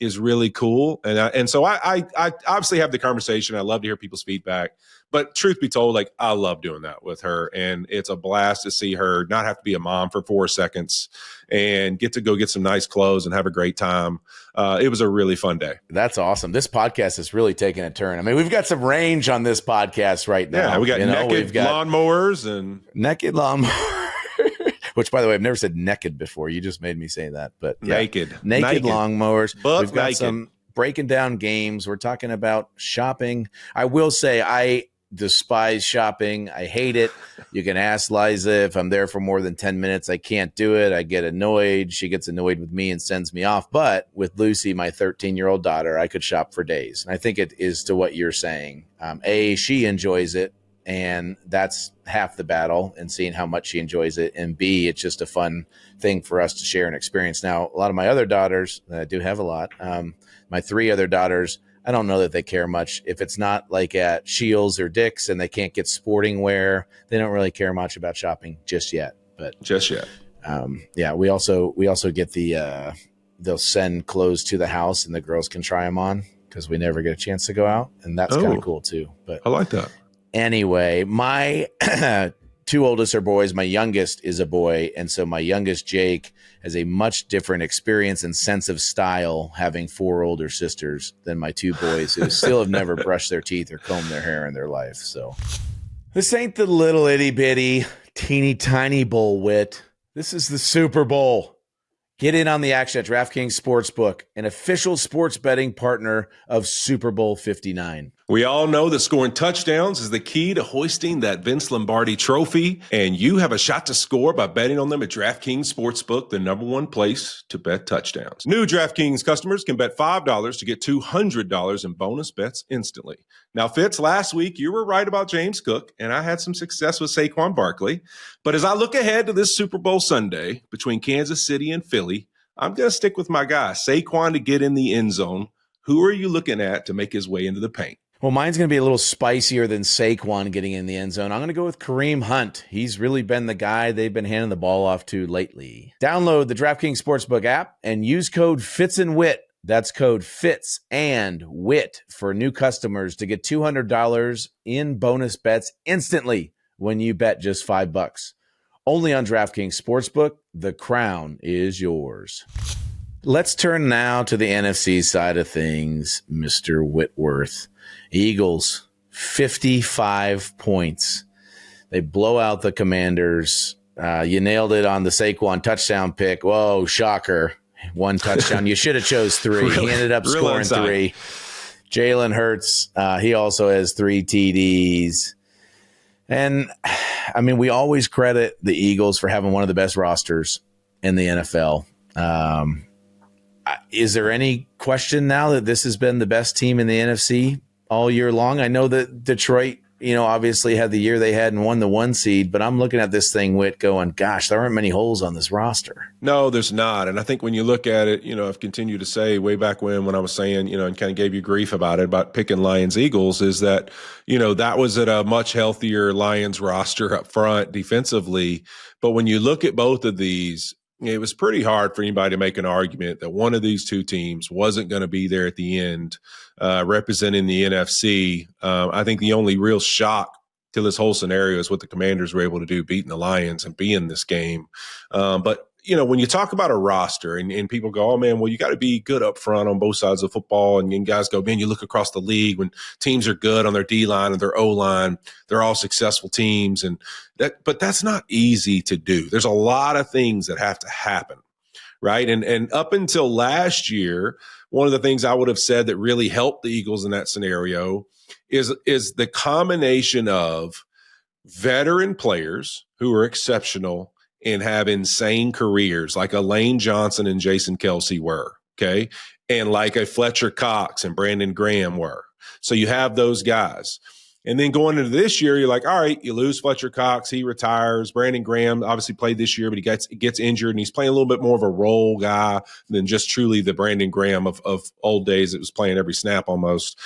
is really cool. And so I obviously have the conversation. I love to hear people's feedback. But truth be told, like I love doing that with her. And it's a blast to see her not have to be a mom for 4 seconds and get to go get some nice clothes and have a great time. It was a really fun day. That's awesome. This podcast is really taking a turn. I mean, we've got some range on this podcast right now. Yeah, we got naked lawnmowers and naked lawnmowers. Which, by the way, I've never said naked before. You just made me say that. But naked lawnmowers. We've got naked. some breaking down games. We're talking about shopping. I will say I despise shopping. I hate it. You can ask Liza if I'm there for more than 10 minutes. I can't do it. I get annoyed. She gets annoyed with me and sends me off. But with Lucy, my 13-year-old daughter, I could shop for days. And I think it is to what you're saying. A, she enjoys it. And that's half the battle, and seeing how much she enjoys it. And B, it's just a fun thing for us to share and experience. Now, a lot of my other daughters, I do have a lot, my 3 other daughters, I don't know that they care much. If it's not like at Shields or Dick's and they can't get sporting wear, they don't really care much about shopping just yet. But just yet. Yeah, we also get they'll send clothes to the house and the girls can try them on because we never get a chance to go out. And that's kind of cool too. But I like that. Anyway, my 2 oldest are boys. My youngest is a boy. And so my youngest, Jake, has a much different experience and sense of style having 4 older sisters than my 2 boys who still have never brushed their teeth or combed their hair in their life. So this ain't the little itty bitty, teeny tiny bowl, Whit. This is the Super Bowl. Get in on the action at DraftKings Sportsbook, an official sports betting partner of Super Bowl 59. We all know that scoring touchdowns is the key to hoisting that Vince Lombardi trophy, and you have a shot to score by betting on them at DraftKings Sportsbook, the #1 place to bet touchdowns. New DraftKings customers can bet $5 to get $200 in bonus bets instantly. Now, Fitz, last week you were right about James Cook, and I had some success with Saquon Barkley. But as I look ahead to this Super Bowl Sunday between Kansas City and Philly, I'm going to stick with my guy, Saquon, to get in the end zone. Who are you looking at to make his way into the paint? Well, mine's going to be a little spicier than Saquon getting in the end zone. I'm going to go with Kareem Hunt. He's really been the guy they've been handing the ball off to lately. Download the DraftKings Sportsbook app and use code Fitz and Whit. That's code Fitz and Whit for new customers to get $200 in bonus bets instantly when you bet just $5. Only on DraftKings Sportsbook. The crown is yours. Let's turn now to the NFC side of things, Mr. Whitworth. Eagles, 55 points. They blow out the Commanders. You nailed it on the Saquon touchdown pick. Whoa, shocker. 1 touchdown. You should have chose 3. He ended up scoring 3. Jalen Hurts, he also has 3 TDs. And, I mean, we always credit the Eagles for having one of the best rosters in the NFL. Is there any question now that this has been the best team in the NFC all year long? I know that Detroit, obviously had the year they had and won the 1 seed, but I'm looking at this thing, Whit, going, gosh, there aren't many holes on this roster. No, there's not. And I think when you look at it, I've continued to say way back when I was saying, and kind of gave you grief about it, about picking Lions Eagles, is that, that was at a much healthier Lions roster up front defensively. But when you look at both of these, it was pretty hard for anybody to make an argument that one of these 2 teams wasn't going to be there at the end representing the NFC. I think the only real shock to this whole scenario is what the Commanders were able to do, beating the Lions and be in this game. But when you talk about a roster and people go, oh, man, well, you got to be good up front on both sides of football. And guys go, man, you look across the league when teams are good on their D-line and their O-line, they're all successful teams. But that's not easy to do. There's a lot of things that have to happen, right? And up until last year, one of the things I would have said that really helped the Eagles in that scenario is the combination of veteran players who are exceptional and have insane careers like a Lane Johnson and Jason Kelce were, okay? And like a Fletcher Cox and Brandon Graham were. So you have those guys. And then going into this year, you're like, all right, you lose Fletcher Cox, he retires. Brandon Graham obviously played this year, but he gets injured, and he's playing a little bit more of a role guy than just truly the Brandon Graham of old days that was playing every snap almost.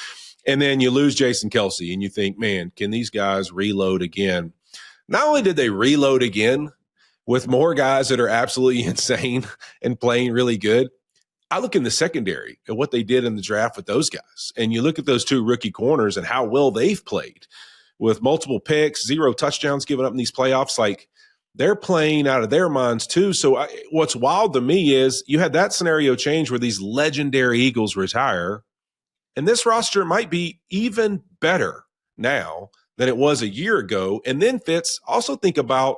And then you lose Jason Kelce, and you think, man, can these guys reload again? Not only did they reload again with more guys that are absolutely insane and playing really good, I look in the secondary at what they did in the draft with those guys. And you look at those 2 rookie corners and how well they've played with multiple picks, 0 touchdowns given up in these playoffs. Like, they're playing out of their minds too. So what's wild to me is you had that scenario change where these legendary Eagles retire, and this roster might be even better now than it was a year ago. And then, Fitz, also think about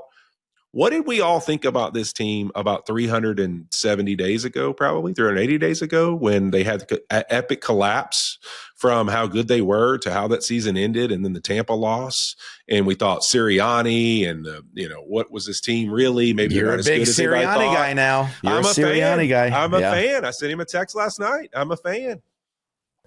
What did we all think about this team about 370 days ago, probably 380 days ago, when they had the epic collapse from how good they were to how that season ended, and then the Tampa loss? And we thought Sirianni and, what was this team really? Maybe You're they're a not as big good as anybody Sirianni thought. guy now. You're I'm a Sirianni guy. I'm a fan. I sent him a text last night. I'm a fan.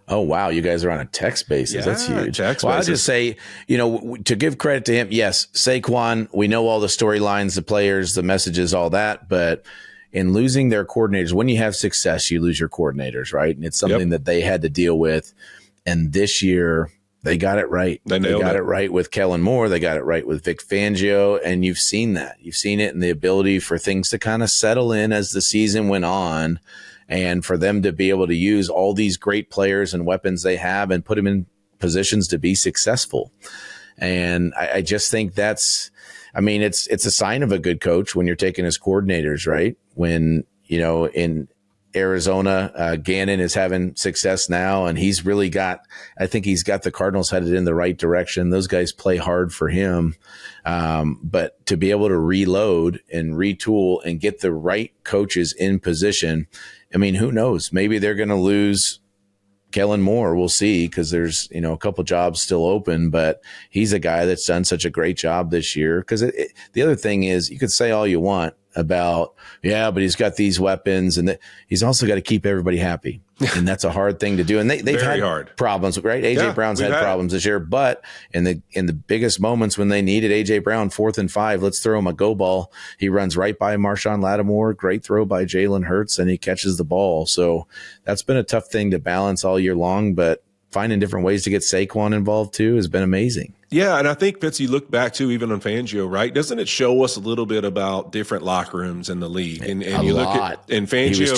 Oh, wow. You guys are on a text basis. Yeah, That's huge. text Well, I'll basis. just say, to give credit to him, yes, Saquon, we know all the storylines, the players, the messages, all that. But in losing their coordinators, when you have success, you lose your coordinators, right? And it's something that they had to deal with. And this year, they got it right. They got it right with Kellen Moore. They got it right with Vic Fangio. And you've seen that. You've seen it in the ability for things to kind of settle in as the season went on, and for them to be able to use all these great players and weapons they have and put them in positions to be successful. And I just think it's a sign of a good coach when you're taking his coordinators, right? When, in Arizona, Gannon is having success now, and he's got the Cardinals headed in the right direction. Those guys play hard for him. But to be able to reload and retool and get the right coaches in position, who knows? Maybe they're going to lose Kellen Moore. We'll see, because there's, a couple jobs still open, but he's a guy that's done such a great job this year. Because the other thing is, you could say all you want about, but he's got these weapons, and he's also got to keep everybody happy. And that's a hard thing to do. And they've had problems, right? AJ Brown's had problems this year, but in the biggest moments when they needed AJ Brown, 4th and 5, let's throw him a go ball. He runs right by Marshawn Lattimore. Great throw by Jalen Hurts, and he catches the ball. So that's been a tough thing to balance all year long, but finding different ways to get Saquon involved too has been amazing. Yeah, and I think, Fitz, you look back to even on Fangio, right? Doesn't it show us a little bit about different locker rooms in the league? And you look at Fangio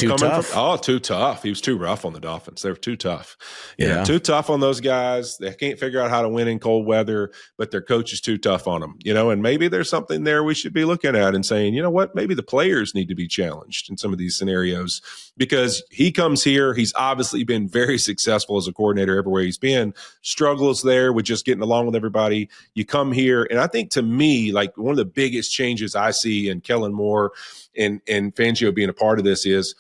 too tough. He was too rough on the Dolphins. They were too tough. Too tough on those guys. They can't figure out how to win in cold weather, but their coach is too tough on them. And maybe there's something there we should be looking at and saying, you know what, maybe the players need to be challenged in some of these scenarios, because he comes here. He's obviously been very successful as a coordinator everywhere he's been. Struggles there with just getting along with everybody. You come here, and I think, to me, like, one of the biggest changes I see in Kellen Moore and Fangio being a part of this is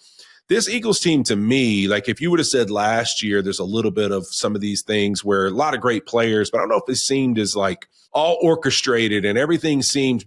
this Eagles team, to me, like, if you would have said last year, there's a little bit of some of these things where a lot of great players, but I don't know if it seemed as like all orchestrated and everything seemed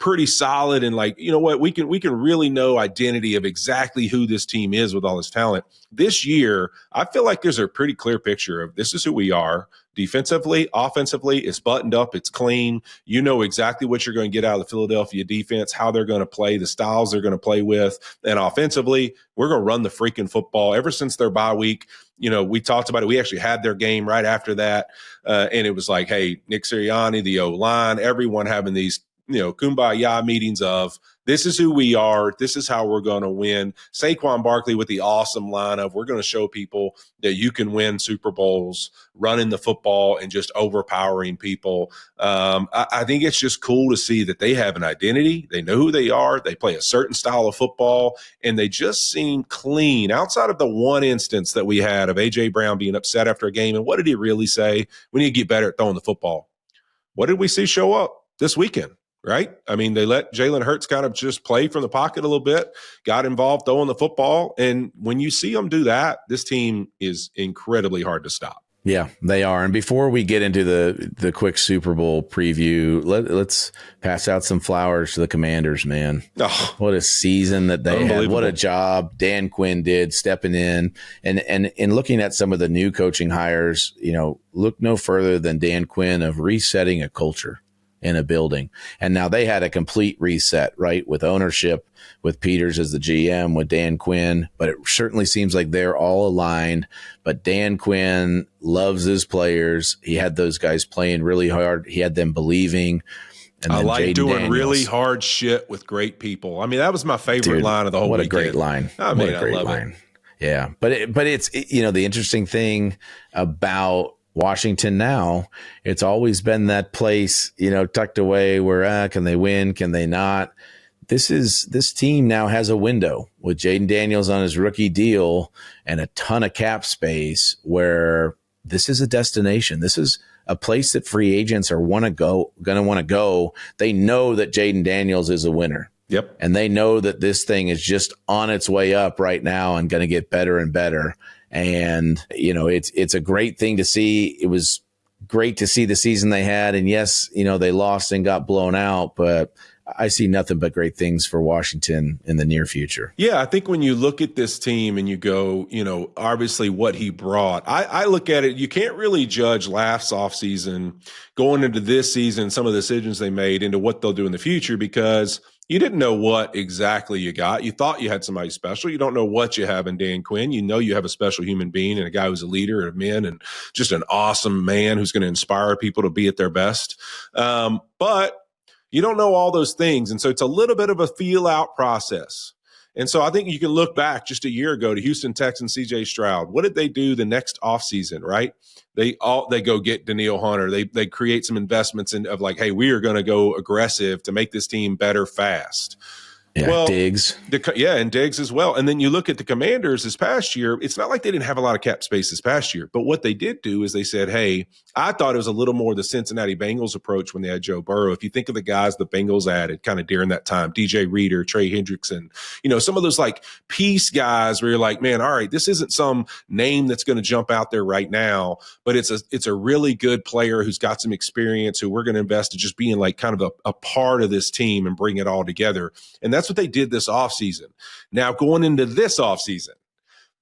pretty solid, and like, you know what, we can really know identity of exactly who this team is with all this talent. This year, I feel like there's a pretty clear picture of this is who we are. Defensively, offensively, it's buttoned up, it's clean. You know exactly what you're going to get out of the Philadelphia defense, how they're going to play, the styles they're going to play with. And offensively, we're going to run the freaking football. Ever since their bye week, we talked about it. We actually had their game right after that. And it was like, hey, Nick Sirianni, the O-line, everyone having these kumbaya meetings of, this is who we are. This is how we're going to win. Saquon Barkley with the awesome line of, we're going to show people that you can win Super Bowls running the football and just overpowering people. I think it's just cool to see that they have an identity. They know who they are. They play a certain style of football, and they just seem clean outside of the one instance that we had of A.J. Brown being upset after a game. And what did he really say? We need to get better at throwing the football. What did we see show up this weekend? Right? They let Jalen Hurts kind of just play from the pocket a little bit, got involved throwing the football. And when you see them do that, this team is incredibly hard to stop. Yeah, they are. And before we get into the quick Super Bowl preview, let's pass out some flowers to the Commanders, man. Oh, what a season that they had. What a job Dan Quinn did stepping in. And in looking at some of the new coaching hires, look no further than Dan Quinn of resetting a culture in a building. And now they had a complete reset, right? With ownership, with Peters as the GM, with Dan Quinn, but it certainly seems like they're all aligned. But Dan Quinn loves his players. He had those guys playing really hard. He had them believing. And I like Jayden doing Daniels. really hard shit with great people. That was my favorite line of the whole weekend. What a great line. I love it. Yeah. But it's the interesting thing about Washington now, it's always been that place, tucked away where can they win? Can they not? This team now has a window with Jayden Daniels on his rookie deal and a ton of cap space where this is a destination. This is a place that free agents are going to want to go. They know that Jayden Daniels is a winner. Yep. And they know that this thing is just on its way up right now and going to get better and better. And, it's a great thing to see. It was great to see the season they had. And yes, they lost and got blown out, but I see nothing but great things for Washington in the near future. Yeah, I think when you look at this team and you go, obviously what he brought, I look at it, you can't really judge last offseason going into this season, some of the decisions they made into what they'll do in the future, because you didn't know what exactly you got. You thought you had somebody special. You don't know what you have in Dan Quinn. You know you have a special human being and a guy who's a leader of men and just an awesome man who's going to inspire people to be at their best. But you don't know all those things. And so it's a little bit of a feel out process. And so I think you can look back just a year ago to Houston Texans, CJ Stroud. What did they do the next offseason, right? They go get Danielle Hunter. They create some investments of like, hey, we are going to go aggressive to make this team better fast. Yeah, well, Diggs. And Diggs as well. And then you look at the Commanders this past year, it's not like they didn't have a lot of cap space this past year. But what they did do is they said, hey, I thought it was a little more the Cincinnati Bengals approach when they had Joe Burrow. If you think of the guys the Bengals added kind of during that time, DJ Reader, Trey Hendrickson, some of those like piece guys where you're like, man, all right, this isn't some name that's going to jump out there right now, but it's a really good player who's got some experience who we're going to invest in just being like kind of a part of this team and bring it all together. And that's what they did this offseason. Now, going into this offseason,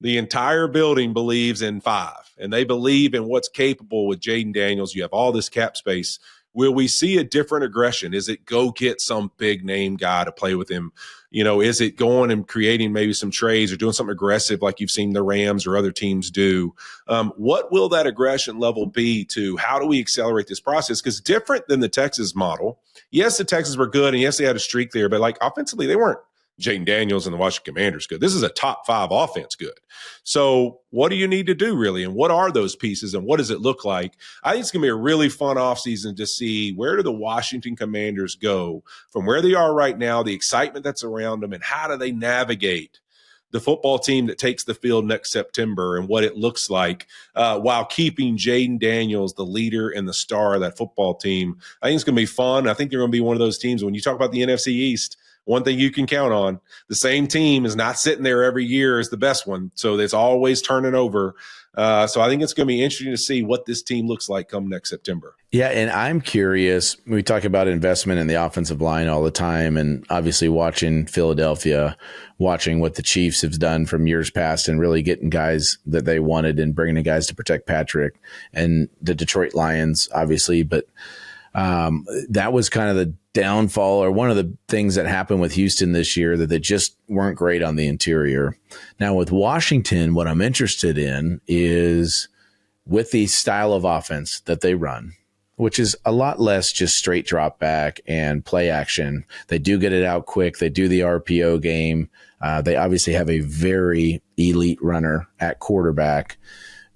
the entire building believes in 5, and they believe in what's capable with Jayden Daniels. You have all this cap space. Will we see a different aggression? Is it go get some big name guy to play with him? Is it going and creating maybe some trades or doing something aggressive like you've seen the Rams or other teams do? What will that aggression level be to how do we accelerate this process? Because different than the Texas model, yes, the Texans were good, and yes, they had a streak there, but like offensively, they weren't Jayden Daniels and the Washington Commanders good. This is a top 5 offense good. So what do you need to do really? And what are those pieces and what does it look like? I think it's going to be a really fun offseason to see where do the Washington Commanders go from where they are right now, the excitement that's around them, and how do they navigate the football team that takes the field next September and what it looks like while keeping Jayden Daniels the leader and the star of that football team. I think it's going to be fun. I think they're going to be one of those teams when you talk about the NFC East, one thing you can count on, the same team is not sitting there every year as the best one. So it's always turning over. So I think it's going to be interesting to see what this team looks like come next September. Yeah, and I'm curious. We talk about investment in the offensive line all the time, and obviously watching Philadelphia, watching what the Chiefs have done from years past and really getting guys that they wanted and bringing in guys to protect Patrick, and the Detroit Lions, obviously. But that was kind of the downfall or one of the things that happened with Houston this year, that they just weren't great on the interior. Now with Washington, what I'm interested in is with the style of offense that they run, which is a lot less just straight drop back and play action. They do get it out quick. They do the RPO game. They obviously have a very elite runner at quarterback.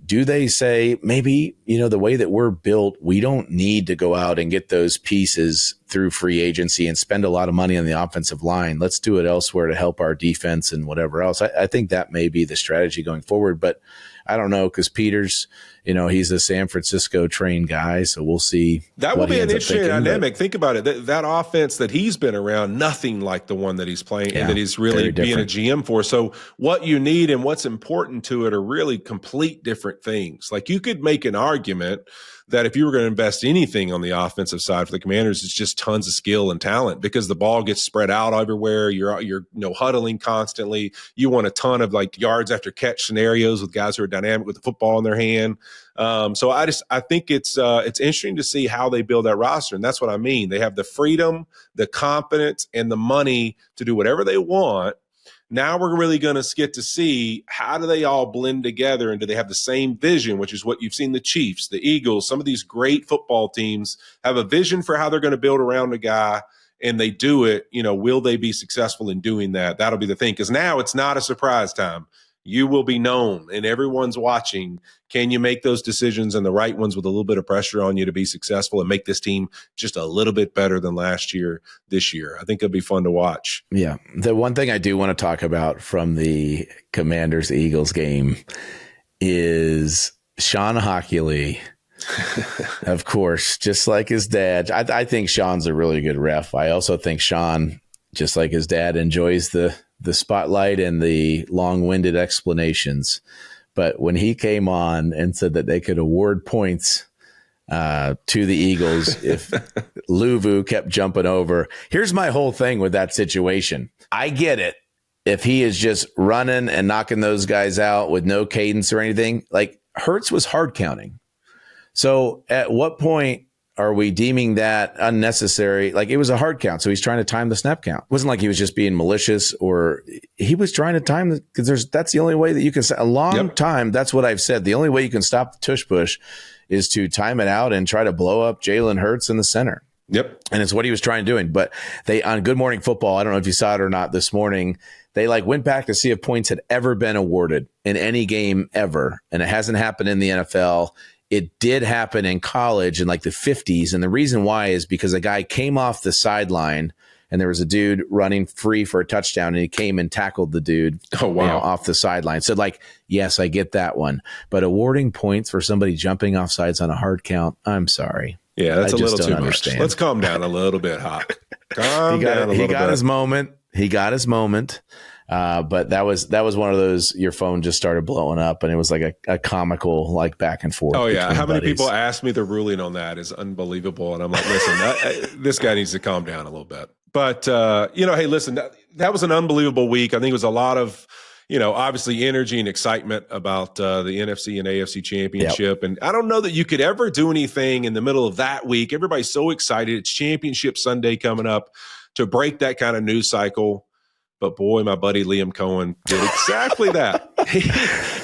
Do they say maybe, the way that we're built, we don't need to go out and get those pieces through free agency and spend a lot of money on the offensive line. Let's do it elsewhere to help our defense and whatever else. I think that may be the strategy going forward, but I don't know, because Peters, he's a San Francisco trained guy, so we'll see. That will be an interesting dynamic. Think about it. That offense that he's been around, nothing like the one that he's playing and that he's really being a GM for. So what you need and what's important to it are really complete different things. Like you could make an argument that if you were going to invest anything on the offensive side for the Commanders, it's just tons of skill and talent because the ball gets spread out everywhere. You're huddling constantly. You want a ton of like yards after catch scenarios with guys who are dynamic with the football in their hand. So I think it's interesting to see how they build that roster. And that's what I mean. They have the freedom, the confidence, and the money to do whatever they want. Now we're really going to get to see how do they all blend together and do they have the same vision, which is what you've seen the Chiefs, the Eagles, some of these great football teams have a vision for how they're going to build around a guy and they do it. Will they be successful in doing that? That'll be the thing, because now it's not a surprise time. You will be known and everyone's watching. Can you make those decisions and the right ones with a little bit of pressure on you to be successful and make this team just a little bit better than last year, this year? I think it'll be fun to watch. Yeah. The one thing I do want to talk about from the Commanders-Eagles game is Sean Hockley Of course, just like his dad. I think Sean's a really good ref. I also think Sean, just like his dad, enjoys the spotlight and the long-winded explanations. But when he came on and said that they could award points to the Eagles if Luvu kept jumping over, here's my whole thing with that situation. I get it. If he is just running and knocking those guys out with no cadence or anything, like Hurts was hard counting. So at what point are we deeming that unnecessary? Like, it was a hard count. So he's trying to time the snap count. It wasn't like he was just being malicious, or he was trying to time because that's the only way that you can, a long time. That's what I've said. The only way you can stop the tush push is to time it out and try to blow up Jalen Hurts in the center. Yep. And it's what he was trying to do. But they, on Good Morning Football, I don't know if you saw it or not this morning, they went back to see if points had ever been awarded in any game ever. And it hasn't happened in the NFL. It did happen in college in like the 50s. And the reason why is because a guy came off the sideline and there was a dude running free for a touchdown, and he came and tackled the dude off the sideline. So yes, I get that one. But awarding points for somebody jumping off sides on a hard count, I'm sorry. Yeah, that's a little too understand. much. Let's calm down a little bit, Hawk. He got his moment. He got his moment. But that was one of those, your phone just started blowing up, and it was like a comical, like, back and forth. Oh yeah. How many people asked me the ruling on that is unbelievable. And I'm like, listen, this guy needs to calm down a little bit. But, hey, listen, that was an unbelievable week. I think it was a lot of, obviously energy and excitement about the NFC and AFC championship. Yep. And I don't know that you could ever do anything in the middle of that week. Everybody's so excited. It's Championship Sunday coming up to break that kind of news cycle. But boy, my buddy Liam Cohen did exactly that.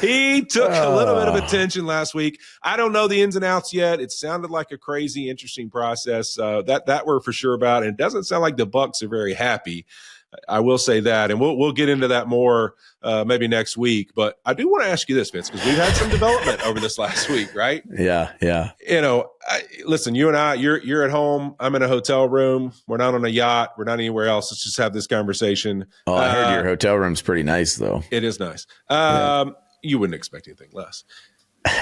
He took a little bit of attention last week. I don't know the ins and outs yet. It sounded like a crazy, interesting process. That we're for sure about. And it doesn't sound like the Bucs are very happy. I will say that, and we'll get into that more maybe next week. But I do want to ask you this, Vince, because we've had some development over this last week, right? Yeah. Listen, you and I, you're at home. I'm in a hotel room. We're not on a yacht. We're not anywhere else. Let's just have this conversation. Oh, I heard your hotel room's pretty nice, though. It is nice. You wouldn't expect anything less.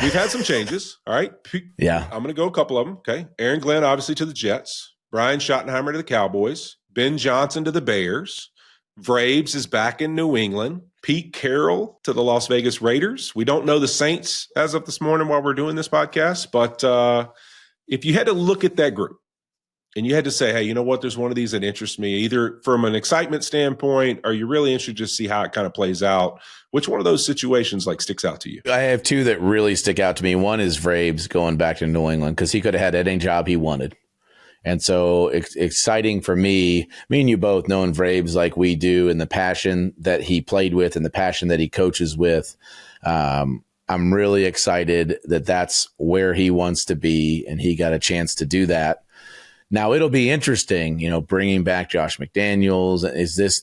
We've had some changes. All right. Yeah. I'm going to go a couple of them. Okay. Aaron Glenn, obviously, to the Jets. Brian Schottenheimer to the Cowboys. Ben Johnson to the Bears. Vrabes is back in New England. Pete Carroll to the Las Vegas Raiders. We don't know the Saints as of this morning while we're doing this podcast, but if you had to look at that group and you had to say, hey, you know what, there's one of these that interests me, either from an excitement standpoint, or you're really interested to just see how it kind of plays out, which one of those situations sticks out to you? I have two that really stick out to me. One is Vrabes going back to New England, because he could have had any job he wanted. And so exciting for me and you both knowing Vrabes like we do, and the passion that he played with and the passion that he coaches with. I'm really excited that that's where he wants to be, and he got a chance to do that. Now it'll be interesting, bringing back Josh McDaniels.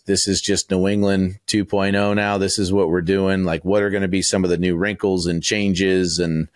This is just New England 2.0 now. This is what we're doing. What are going to be some of the new wrinkles and changes? And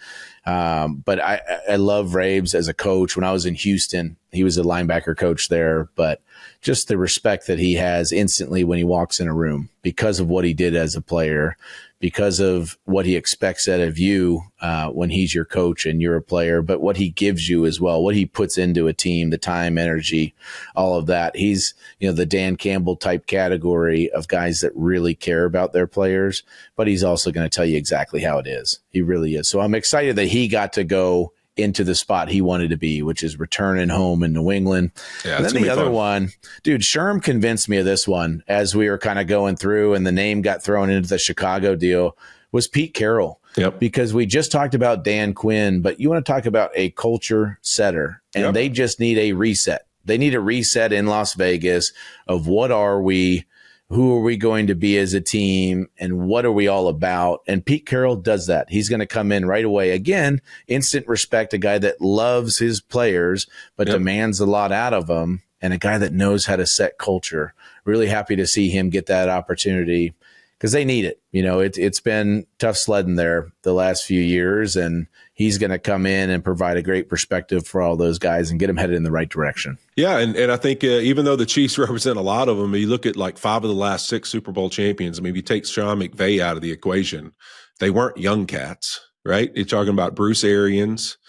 but I love Vrabes as a coach. When I was in Houston, he was a linebacker coach there, but just the respect that he has instantly when he walks in a room, because of what he did as a player, because of what he expects out of you when he's your coach and you're a player, but what he gives you as well, what he puts into a team, the time, energy, all of that. He's, the Dan Campbell type category of guys that really care about their players, but he's also going to tell you exactly how it is. He really is. So I'm excited that he got to go into the spot he wanted to be, which is returning home in New England. Yeah, and then the other one, dude, Sherm convinced me of this one as we were kind of going through and the name got thrown into the Chicago deal, was Pete Carroll. Yep. Because we just talked about Dan Quinn, but you want to talk about a culture setter, and they just need a reset. They need a reset in Las Vegas of what are we, who are we going to be as a team, and what are we all about? And Pete Carroll does that. He's going to come in right away. Again, instant respect, a guy that loves his players, but demands a lot out of them, and a guy that knows how to set culture. Really happy to see him get that opportunity, because they need it. It's been tough sledding there the last few years, and he's going to come in and provide a great perspective for all those guys and get them headed in the right direction. Yeah, and I think even though the Chiefs represent a lot of them, you look at 5 of the last 6 Super Bowl champions. I mean, if you take Sean McVay out of the equation, they weren't young cats, right? You're talking about Bruce Arians,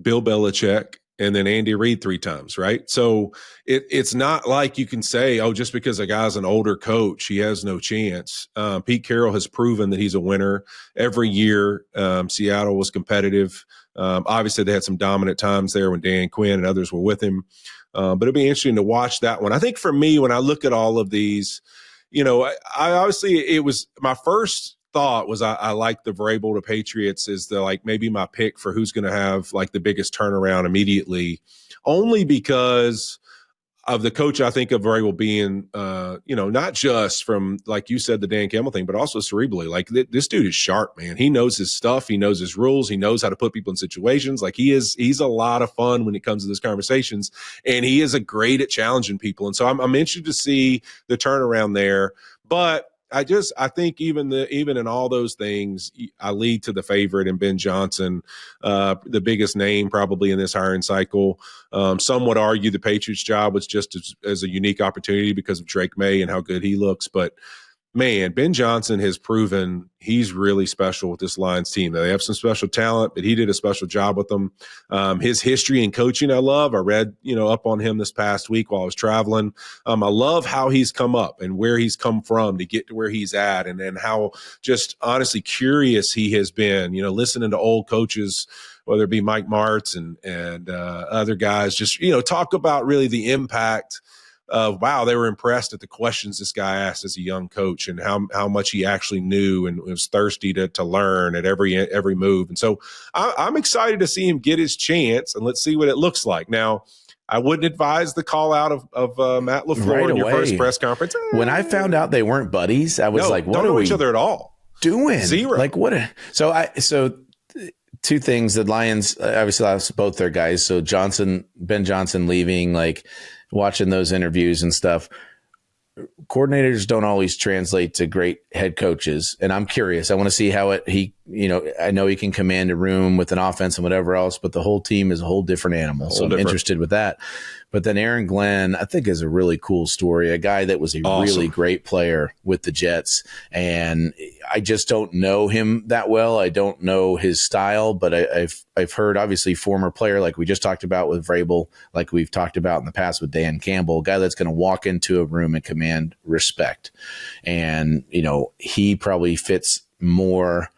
Bill Belichick, and then Andy Reid 3 times, right? So it's not like you can say, oh, just because a guy's an older coach, he has no chance. Pete Carroll has proven that he's a winner every year. Seattle was competitive. Obviously, they had some dominant times there when Dan Quinn and others were with him. But it'll be interesting to watch that one. I think for me, when I look at all of these, I obviously, it was my first thought was I like the Vrabel to Patriots is maybe my pick for who's going to have like the biggest turnaround immediately, only because of the coach. I think of Vrabel being, not just from, like you said, the Dan Campbell thing, but also cerebrally. Like this dude is sharp, man. He knows his stuff. He knows his rules. He knows how to put people in situations. Like he's a lot of fun when it comes to these conversations, and he is great at challenging people. And so I'm interested to see the turnaround there. But I think even in all those things, I lead to the favorite in Ben Johnson, the biggest name probably in this hiring cycle. Some would argue the Patriots job was just as a unique opportunity because of Drake May and how good he looks. But man, Ben Johnson has proven he's really special with this Lions team. They have some special talent, but he did a special job with them. His history in coaching, I love. I read, up on him this past week while I was traveling. I love how he's come up and where he's come from to get to where he's at, and how just honestly curious he has been, listening to old coaches, whether it be Mike Martz and other guys, just, talk about really the impact of, wow, they were impressed at the questions this guy asked as a young coach and how much he actually knew and was thirsty to learn at every move. And so I'm excited to see him get his chance, and let's see what it looks like. Now, I wouldn't advise the call out of Matt LaFleur in your first press conference. When I found out they weren't buddies, I was like, what don't are know we each other at all? Doing? Zero. Like what? So two things. The Lions obviously lost both their guys. So Ben Johnson leaving, like watching those interviews and stuff. Coordinators don't always translate to great head coaches. And I'm curious. I want to see how I know he can command a room with an offense and whatever else, but the whole team is a whole different animal. So I'm interested with that. But then Aaron Glenn, I think, is a really cool story. A guy that was really great player with the Jets. And I just don't know him that well. I don't know his style, but I've heard, obviously, former player like we just talked about with Vrabel, like we've talked about in the past with Dan Campbell, a guy that's going to walk into a room and command respect. And, he probably fits more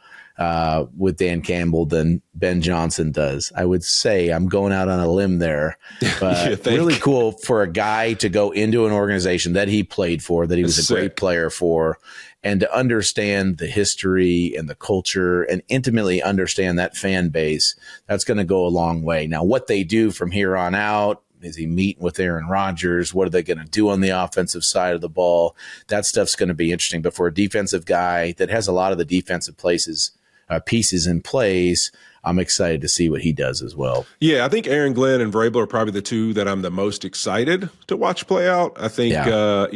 with Dan Campbell than Ben Johnson does. I would say I'm going out on a limb there, but really cool for a guy to go into an organization that he played for, that he was a great player for, and to understand the history and the culture and intimately understand that fan base. That's going to go a long way. Now, what they do from here on out, is he meeting with Aaron Rodgers? What are they going to do on the offensive side of the ball? That stuff's going to be interesting. But for a defensive guy that has a lot of the defensive pieces in place, I'm excited to see what he does as well. Yeah, I think Aaron Glenn and Vrabel are probably the two that I'm the most excited to watch play out. I think, I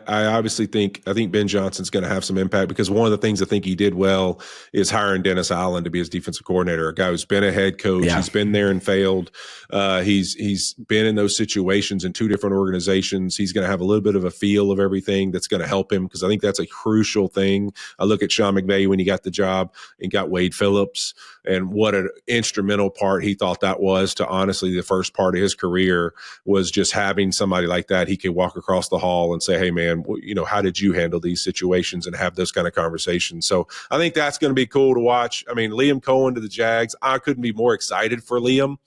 obviously think Ben Johnson's going to have some impact, because one of the things I think he did well is hiring Dennis Allen to be his defensive coordinator, a guy who's been a head coach. Yeah. He's been there and failed. He's been in those situations in two different organizations. He's going to have a little bit of a feel of everything that's going to help him, because I think that's a crucial thing. I look at Sean McVay when he got the job and got Wade Phillips, and what an instrumental part he thought that was to, honestly, the first part of his career was just having somebody like that he could walk across the hall and say, hey, man, how did you handle these situations, and have those kind of conversations. So I think that's going to be cool to watch. I mean, Liam Cohen to the Jags, I couldn't be more excited for Liam.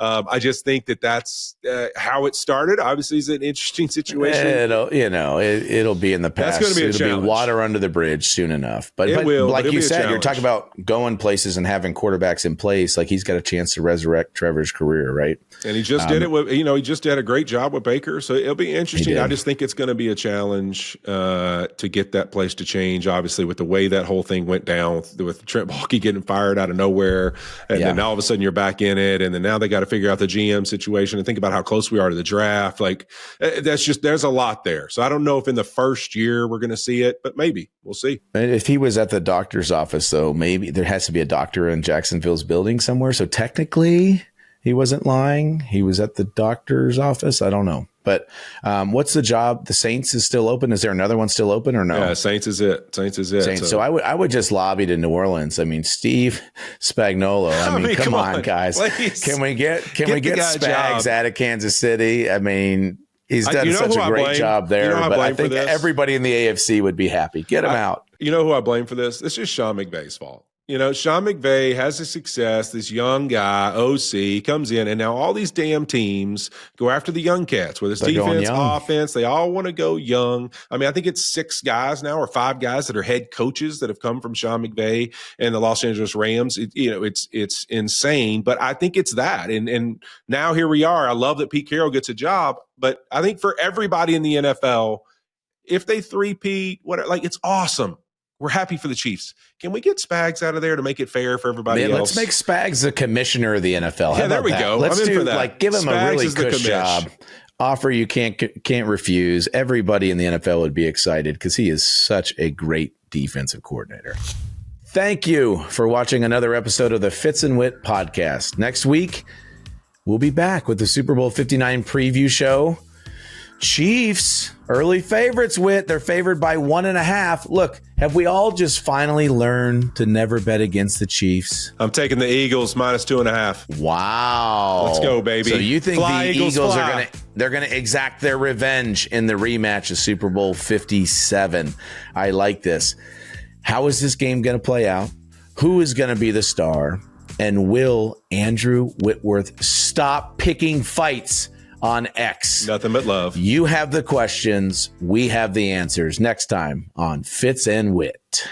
I just think that's how it started. Obviously, it's an interesting situation. It'll be in the past. That's going to be It'll be water under the bridge soon enough. But like you said, you're talking about going places and having quarterbacks in place. Like, he's got a chance to resurrect Trevor's career, right? And he just did it with, he just did a great job with Baker. So it'll be interesting. I just think it's going to be a challenge to get that place to change. Obviously, with the way that whole thing went down, with Trent Baalke getting fired out of nowhere, and then all of a sudden you're back in it, and then now they got to figure out the GM situation and think about how close we are to the draft. Like, there's a lot there. So I don't know if in the first year we're going to see it, but maybe we'll see. And if he was at the doctor's office, though, maybe there has to be a doctor in Jacksonville's building somewhere. So technically, he wasn't lying. He was at the doctor's office. I don't know. But what's the job? The Saints is still open. Is there another one still open or no? Yeah, Saints is it. Saints. So I would just lobby to New Orleans. I mean, Steve Spagnuolo. I mean, come on, guys. Please. Can we get Spags out of Kansas City? I mean, he's done such a great job there. But I think everybody in the AFC would be happy. Get him out. You know who I blame for this? It's just Sean McVay's fault. Sean McVay has the success. This young guy, OC, comes in, and now all these damn teams go after the young cats, whether it's defense, offense. They all want to go young. I mean, I think it's 6 guys now or 5 guys that are head coaches that have come from Sean McVay and the Los Angeles Rams. It's insane, but I think it's that. And now here we are. I love that Pete Carroll gets a job, but I think for everybody in the NFL, if they three-peat, it's awesome. We're happy for the Chiefs. Can we get Spags out of there to make it fair for everybody else? Let's make Spags the commissioner of the NFL. Yeah, there we go. Let's give him a really good job. Offer you can't refuse. Everybody in the NFL would be excited because he is such a great defensive coordinator. Thank you for watching another episode of the Fitz and Whit podcast. Next week, we'll be back with the Super Bowl 59 preview show. Chiefs, early favorites, Whit. They're favored by 1.5. Look, have we all just finally learned to never bet against the Chiefs? I'm taking the Eagles minus 2.5. Wow. Let's go, baby. So you think Fly, the Eagles fly. are going to exact their revenge in the rematch of Super Bowl 57. I like this. How is this game going to play out? Who is going to be the star? And will Andrew Whitworth stop picking fights on X? Nothing but love. You have the questions. We have the answers. Next time on Fitz and Whit.